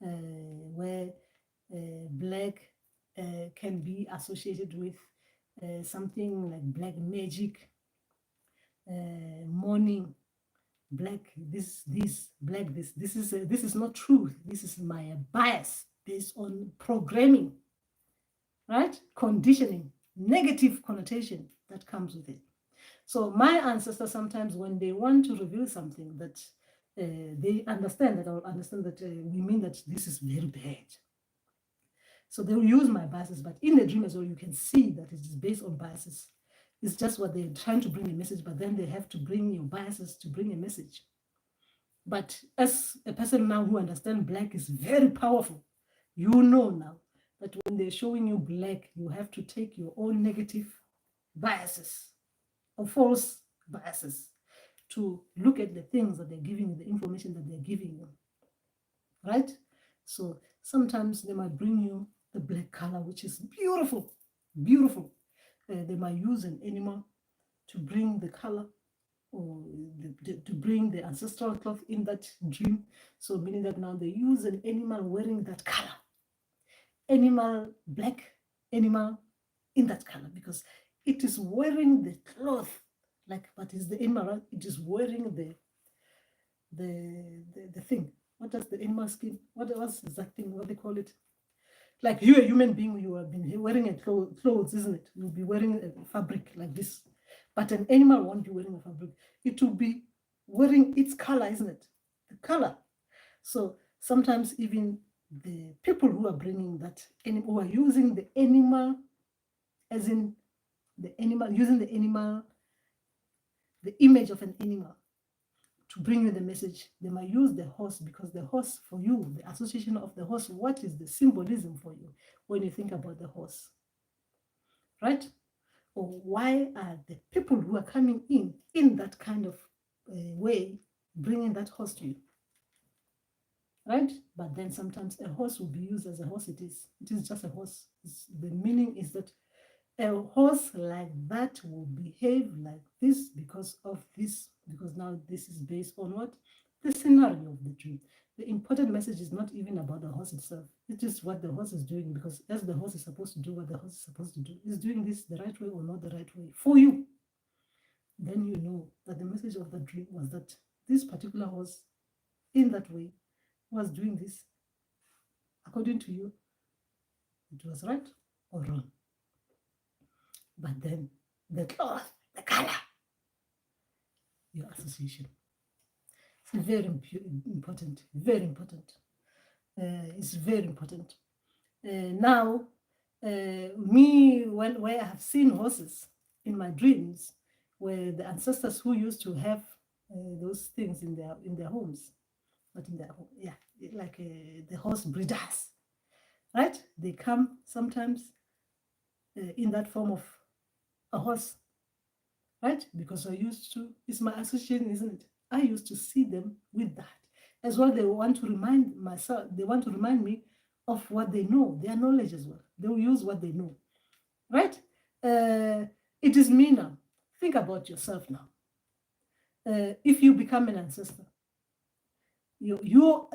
Where black can be associated with something like black magic, mourning, black this, black this. This is not truth. This is my bias based on programming, right? Conditioning, negative connotation that comes with it. So my ancestors sometimes, when they want to reveal something that they understand that, or understand that we mean that this is very bad. So they will use my biases, but in the dream as well, you can see that it is based on biases. It's just what they're trying to bring a message, but then they have to bring your biases to bring a message. But as a person now who understands black is very powerful, you know now that when they're showing you black, you have to take your own negative biases or false biases to look at the things that they're giving you, the information that they're giving you, right? So sometimes they might bring you the black color, which is beautiful, beautiful. They might use an animal to bring the color, or to bring the ancestral cloth in that dream. So meaning that now they use an animal wearing that color, animal, black animal in that color, because it is wearing the cloth, like, but it's the animal, it is wearing the thing. What does the animal skin, what's that thing, what they call it? Like you're a human being, you have been wearing a clothes, isn't it? You'll be wearing a fabric like this. But an animal won't be wearing a fabric. It will be wearing its color, isn't it? The color. So sometimes even the people who are bringing that, who are using the animal, as in the animal, using the animal, the image of an animal to bring you the message, they might use the horse, because the horse for you, the association of the horse, what is the symbolism for you when you think about the horse, right? Or why are the people who are coming in that kind of way, bringing that horse to you, right? But then sometimes a horse will be used as a horse. It is just a horse. The meaning is that a horse like that will behave like this because of this, because now this is based on what? The scenario of the dream. The important message is not even about the horse itself. It is what the horse is doing, because as the horse is supposed to do what the horse is supposed to do, is doing this the right way or not the right way for you. Then you know that the message of the dream was that this particular horse, in that way, was doing this according to you. It was right or wrong. But then the cloth, the color, your association. It's very important, very important. It's very important. Now, me, where I have seen horses in my dreams, where the ancestors who used to have those things in their homes, not in their home, yeah, like the horse breeders, right? They come sometimes in that form of a horse, right? Because I used to, it's my association, isn't it? I used to see them with that. As well, they want to remind myself, they want to remind me of what they know, their knowledge as well. They will use what they know, right? It is me now. Think about yourself now. If you become an ancestor, you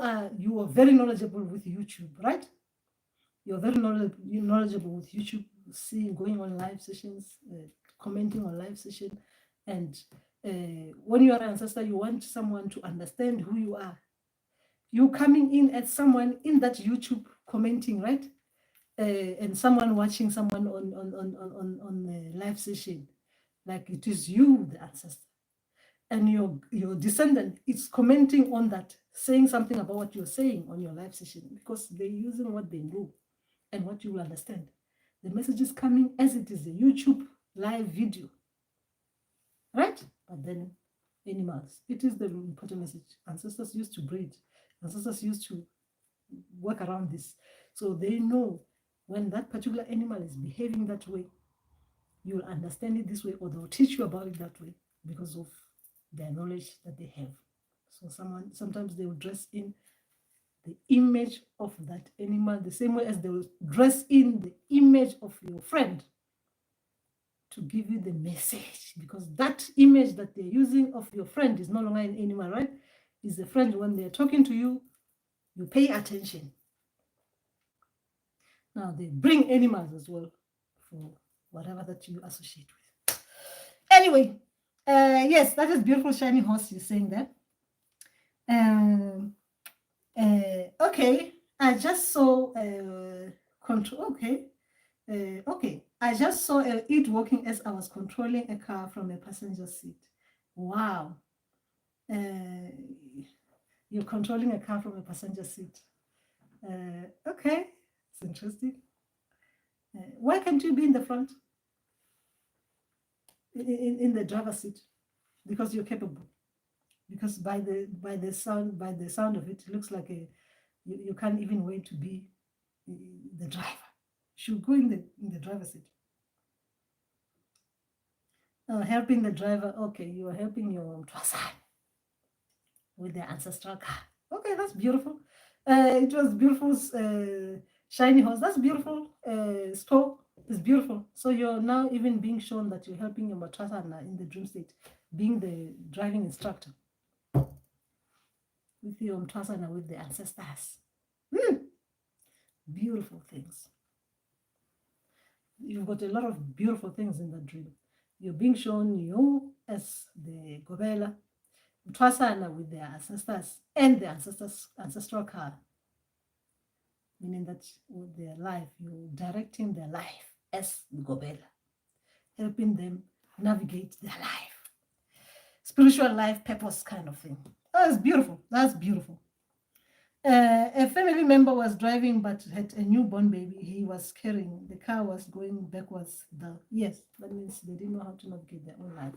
are very knowledgeable with YouTube, right? You're very knowledgeable with YouTube, seeing, going on live sessions, commenting on live session, and when you are an ancestor, you want someone to understand who you are. You coming in as someone in that YouTube commenting, right? And someone watching someone on a live session, like it is you, the ancestor, and your descendant is commenting on that, saying something about what you're saying on your live session, because they're using what they know and what you will understand. The message is coming as it is a YouTube live video, right? But then animals, it is the important message. Ancestors used to breed. Ancestors used to work around this. So they know when that particular animal is behaving that way, you'll understand it this way, or they'll teach you about it that way because of their knowledge that they have. So sometimes they will dress in the image of that animal the same way as they will dress in the image of your friend to give you the message, because that image that they're using of your friend is no longer an animal, right? Is a friend. When they're talking to you, you pay attention. Now they bring animals as well for whatever that you associate with. Anyway, yes, that is beautiful shiny horse you're saying there. Okay, I just saw control. Okay, okay, I just saw it walking as I was controlling a car from a passenger seat. Wow, you're controlling a car from a passenger seat. Okay, it's interesting. Why can't you be in the front, in the driver's seat? Because you're capable. Because by the sound of it, it looks like you can't even wait to be the driver. You should go in the driver's seat. Helping the driver. Okay, you are helping your Twasan with the ancestral car. Okay, that's beautiful. It was beautiful. Shiny horse. That's beautiful. Store is beautiful. So you're now even being shown that you're helping your Matrasana in the dream state, being the driving instructor with your Matrasana, with the ancestors. Beautiful things. You've got a lot of beautiful things in that dream. You're being shown you as the Gobela, Trasana with their ancestors and the ancestral car, meaning that with their life, you're directing their life as the Gobela, helping them navigate their life. Spiritual life purpose kind of thing. That's beautiful. That's beautiful. A family member was driving but had a newborn baby he was carrying. The car was going backwards. Yes, that means they didn't know how to navigate their own life.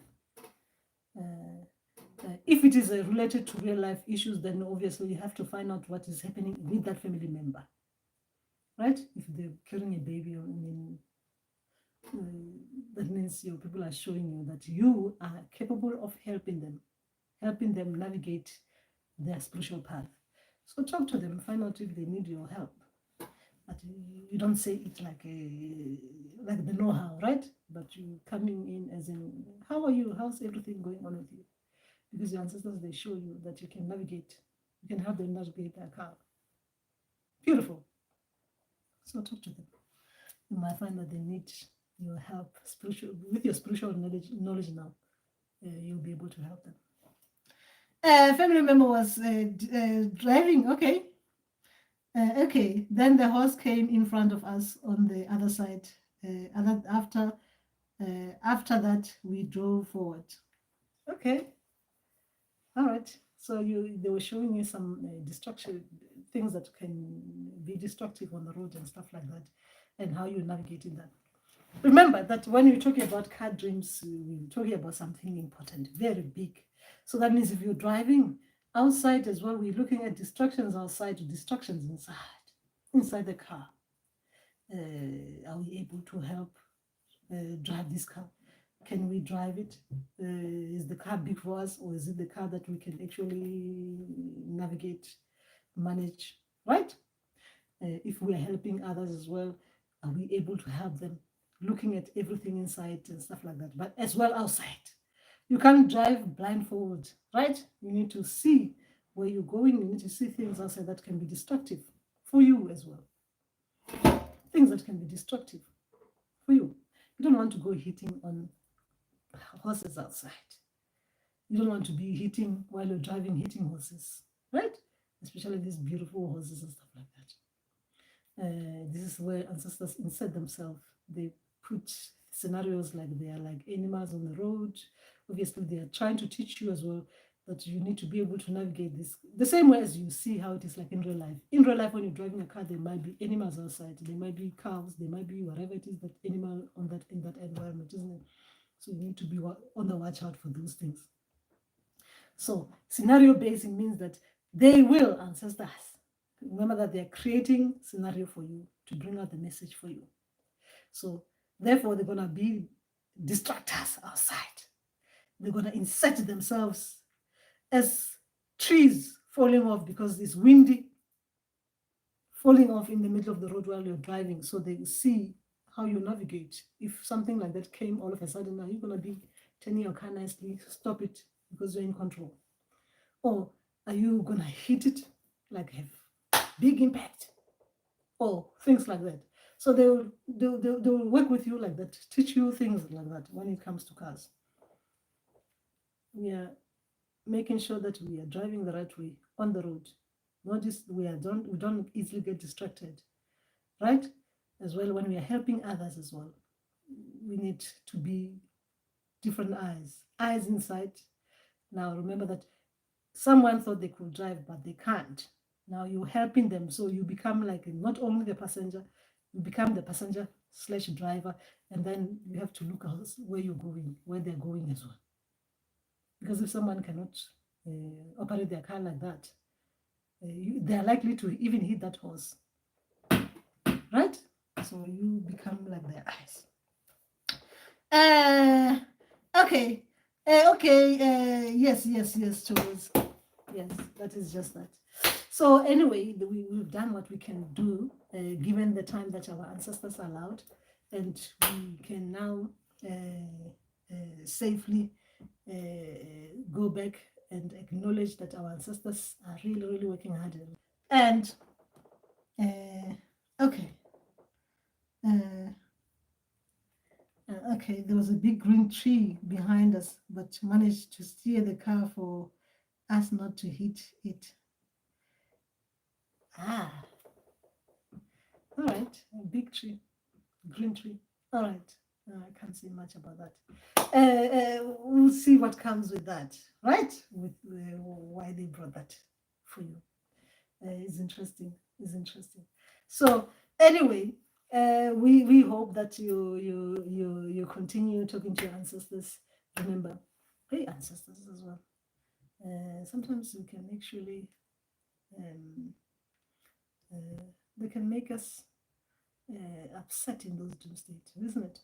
If it is related to real life issues, then obviously you have to find out what is happening with that family member, right? If they're carrying a baby, that means your people are showing you that you are capable of helping them navigate their spiritual path. So talk to them, find out if they need your help. But you don't say it like the know-how, right? But you coming in as in, how are you? How's everything going on with you? Because your ancestors, they show you that you can navigate, you can help them navigate their car. Beautiful. So talk to them. You might find that they need your help spiritual with your spiritual knowledge now. You'll be able to help them. A family member was driving. Okay. Okay. Then the horse came in front of us on the other side. After that, we drove forward. Okay. All right. So they were showing you some destruction things that can be destructive on the road and stuff like that, and how you're navigating that. Remember that when you're talking about car dreams, we're talking about something important, very big. So that means if you're driving outside as well, we're looking at distractions outside, distractions inside the car. Are we able to help drive this car? Can we drive it? Is the car big for us, or is it the car that we can actually navigate, manage, right? If we are helping others as well, are we able to help them? Looking at everything inside and stuff like that, but as well outside. You can't drive blindfold, right? You need to see where you're going. You need to see things outside that can be destructive for you as well. Things that can be destructive for you. You don't want to go hitting on horses outside. You don't want to be hitting while you're driving, hitting horses, right? Especially these beautiful horses and stuff like that. This is where ancestors insert themselves. They put scenarios like they are like animals on the road. Obviously, they are trying to teach you as well that you need to be able to navigate this the same way as you see how it is like in real life. In real life, when you're driving a car, there might be animals outside. There might be cows. There might be whatever it is that animal in that environment, isn't it? So you need to be on the watch out for those things. So scenario basing means that they will, ancestors, remember that they're creating scenario for you to bring out the message for you. So therefore, they're going to be distractors outside. They're going to insert themselves as trees falling off because it's windy, falling off in the middle of the road while you're driving. So they see how you navigate. If something like that came all of a sudden, now you're going to be turning your car nicely, stop it because you're in control. Or are you going to hit it like have big impact? Or things like that. So they'll work with you like that, teach you things like that when it comes to cars. We are making sure that we are driving the right way on the road. Notice we don't easily get distracted, right? As well, when we are helping others as well, we need to be different eyes inside. Now remember that someone thought they could drive, but they can't. Now you're helping them, so you become like not only the passenger, you become the passenger slash driver, and then you have to look out where you're going, where they're going as well. Because if someone cannot operate their car like that, they're likely to even hit that horse, right? So you become like their eyes. Okay. Yes, Charles. Yes, that is just that. So anyway, we've done what we can do given the time that our ancestors allowed, and we can now safely go back and acknowledge that our ancestors are really, really working hard. And okay. Okay, there was a big green tree behind us, but managed to steer the car for us not to hit it. Ah, all right, a big tree, green tree. All right, I can't say much about that. We'll see what comes with that, right? With why they brought that for you. It's interesting. It's interesting. So anyway, we hope that you continue talking to your ancestors. Remember, hey, ancestors as well. Sometimes we can actually um, uh, they can make us upset in those dream states, isn't it?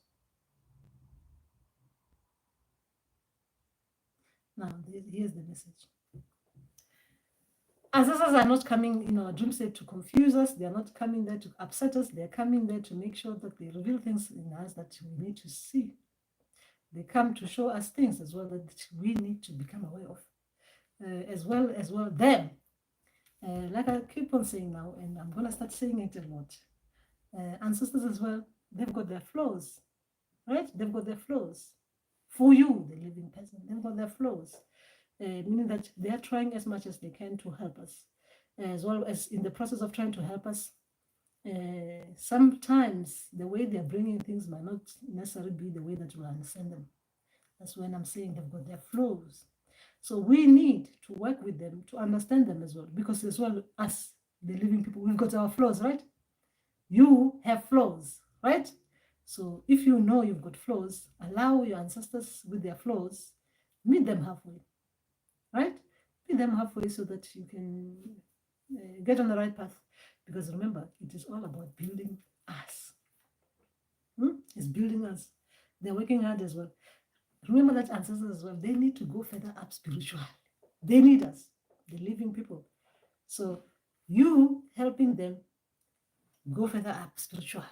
Now, here's the message. Ancestors are not coming in our dream state to confuse us. They are not coming there to upset us. They are coming there to make sure that they reveal things in us that we need to see. They come to show us things as well that we need to become aware of, as well them. Like I keep on saying now, and I'm gonna start saying it a lot. Ancestors as well, they've got their flaws, right? They've got their flaws. For you, the living person, they've got their flaws, meaning that they are trying as much as they can to help us, as well as in the process of trying to help us. Sometimes the way they're bringing things might not necessarily be the way that we understand them. That's when I'm saying they've got their flaws. So we need to work with them to understand them as well, because as well as the living people, we've got our flaws, right? You have flaws, right? So if you know you've got flaws, allow your ancestors with their flaws, meet them halfway, right? Meet them halfway so that you can get on the right path. Because remember, it is all about building us. It's building us. They're working hard as well. Remember that ancestors as well, they need to go further up spiritually. They need us, the living people. So you helping them go further up spiritually.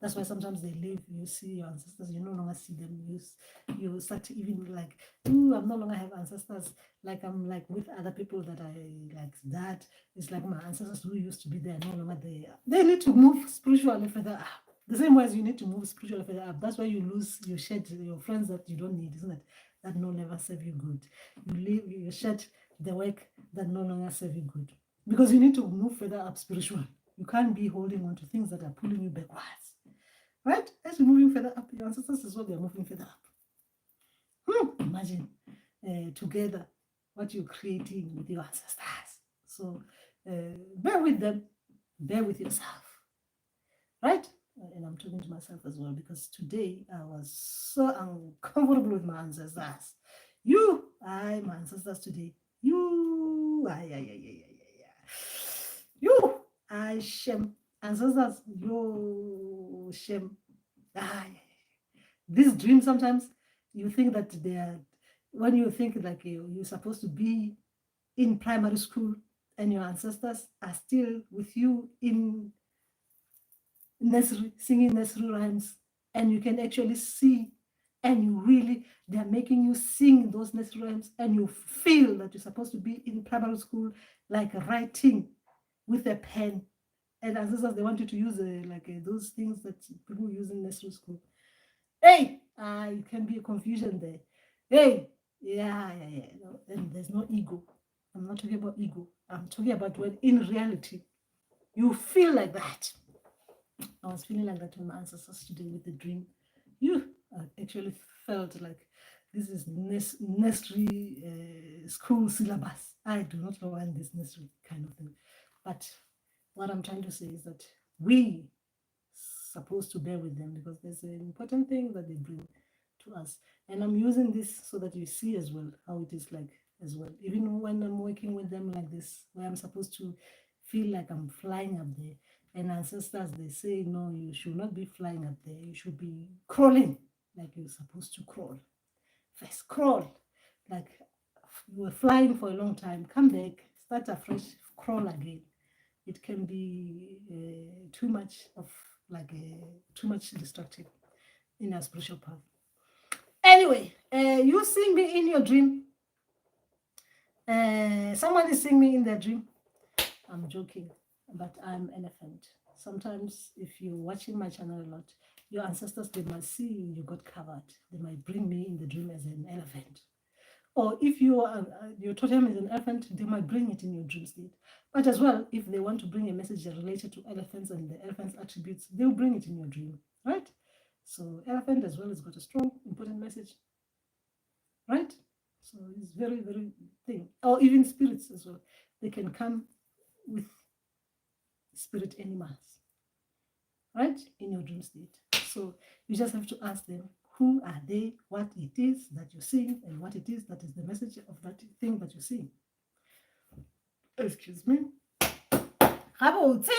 That's why sometimes they leave. You see your ancestors, you no longer see them. You start even like, ooh, I'm no longer have ancestors. Like I'm like with other people that I like that. It's like my ancestors who used to be there, no longer there. They need to move spiritually further up. The same way as you need to move spiritually further up. That's why you shed your friends that you don't need, isn't it? That no longer serve you good. You shed the work that no longer serve you good. Because you need to move further up spiritually. You can't be holding on to things that are pulling you backwards. Right? As you're moving further up, your ancestors is what they're moving further up. Imagine together what you're creating with your ancestors. So bear with them, bear with yourself. Right? And I'm talking to myself as well because today I was so uncomfortable with my ancestors. My ancestors today. You, I shame. Ancestors, you shame. Ay, this dream sometimes you think that they are, when you think like you're supposed to be in primary school and your ancestors are still with you in nursery, singing nursery rhymes, and you can actually see, and you really, they're making you sing those nursery rhymes, and you feel that you're supposed to be in primary school, like writing with a pen. And ancestors, they want you to use those things that people use in nursery school. Hey, it can be a confusion there. Hey, yeah. No, and there's no ego. I'm not talking about ego. I'm talking about when in reality you feel like that. I was feeling like that when my ancestors today with the dream. I actually felt like this is nursery school syllabus. I do not want this nursery kind of thing. But what I'm trying to say is that we supposed to bear with them because there's an important thing that they bring to us. And I'm using this so that you see as well how it is like as well. Even when I'm working with them like this, where I'm supposed to feel like I'm flying up there. And ancestors, they say, no, you should not be flying up there. You should be crawling like you're supposed to crawl. First, crawl. Like you were flying for a long time. Come back, start afresh, crawl again. It can be too much of too much destructive in our spiritual path. Anyway, you see me in your dream. Someone is seeing me in their dream. I'm joking, but I'm an elephant. Sometimes, if you're watching my channel a lot, your ancestors, they might see you got covered. They might bring me in the dream as an elephant. Or if your totem is an elephant, they might bring it in your dream state. But as well, if they want to bring a message related to elephants and the elephant's attributes, they'll bring it in your dream, right? So elephant as well has got a strong, important message, right? So it's very, very thing. Or even spirits as well. They can come with spirit animals, right? In your dream state. So you just have to ask them, who are they, what it is that you're seeing, and what it is that is the message of that thing that you're seeing. Excuse me. Gabotse.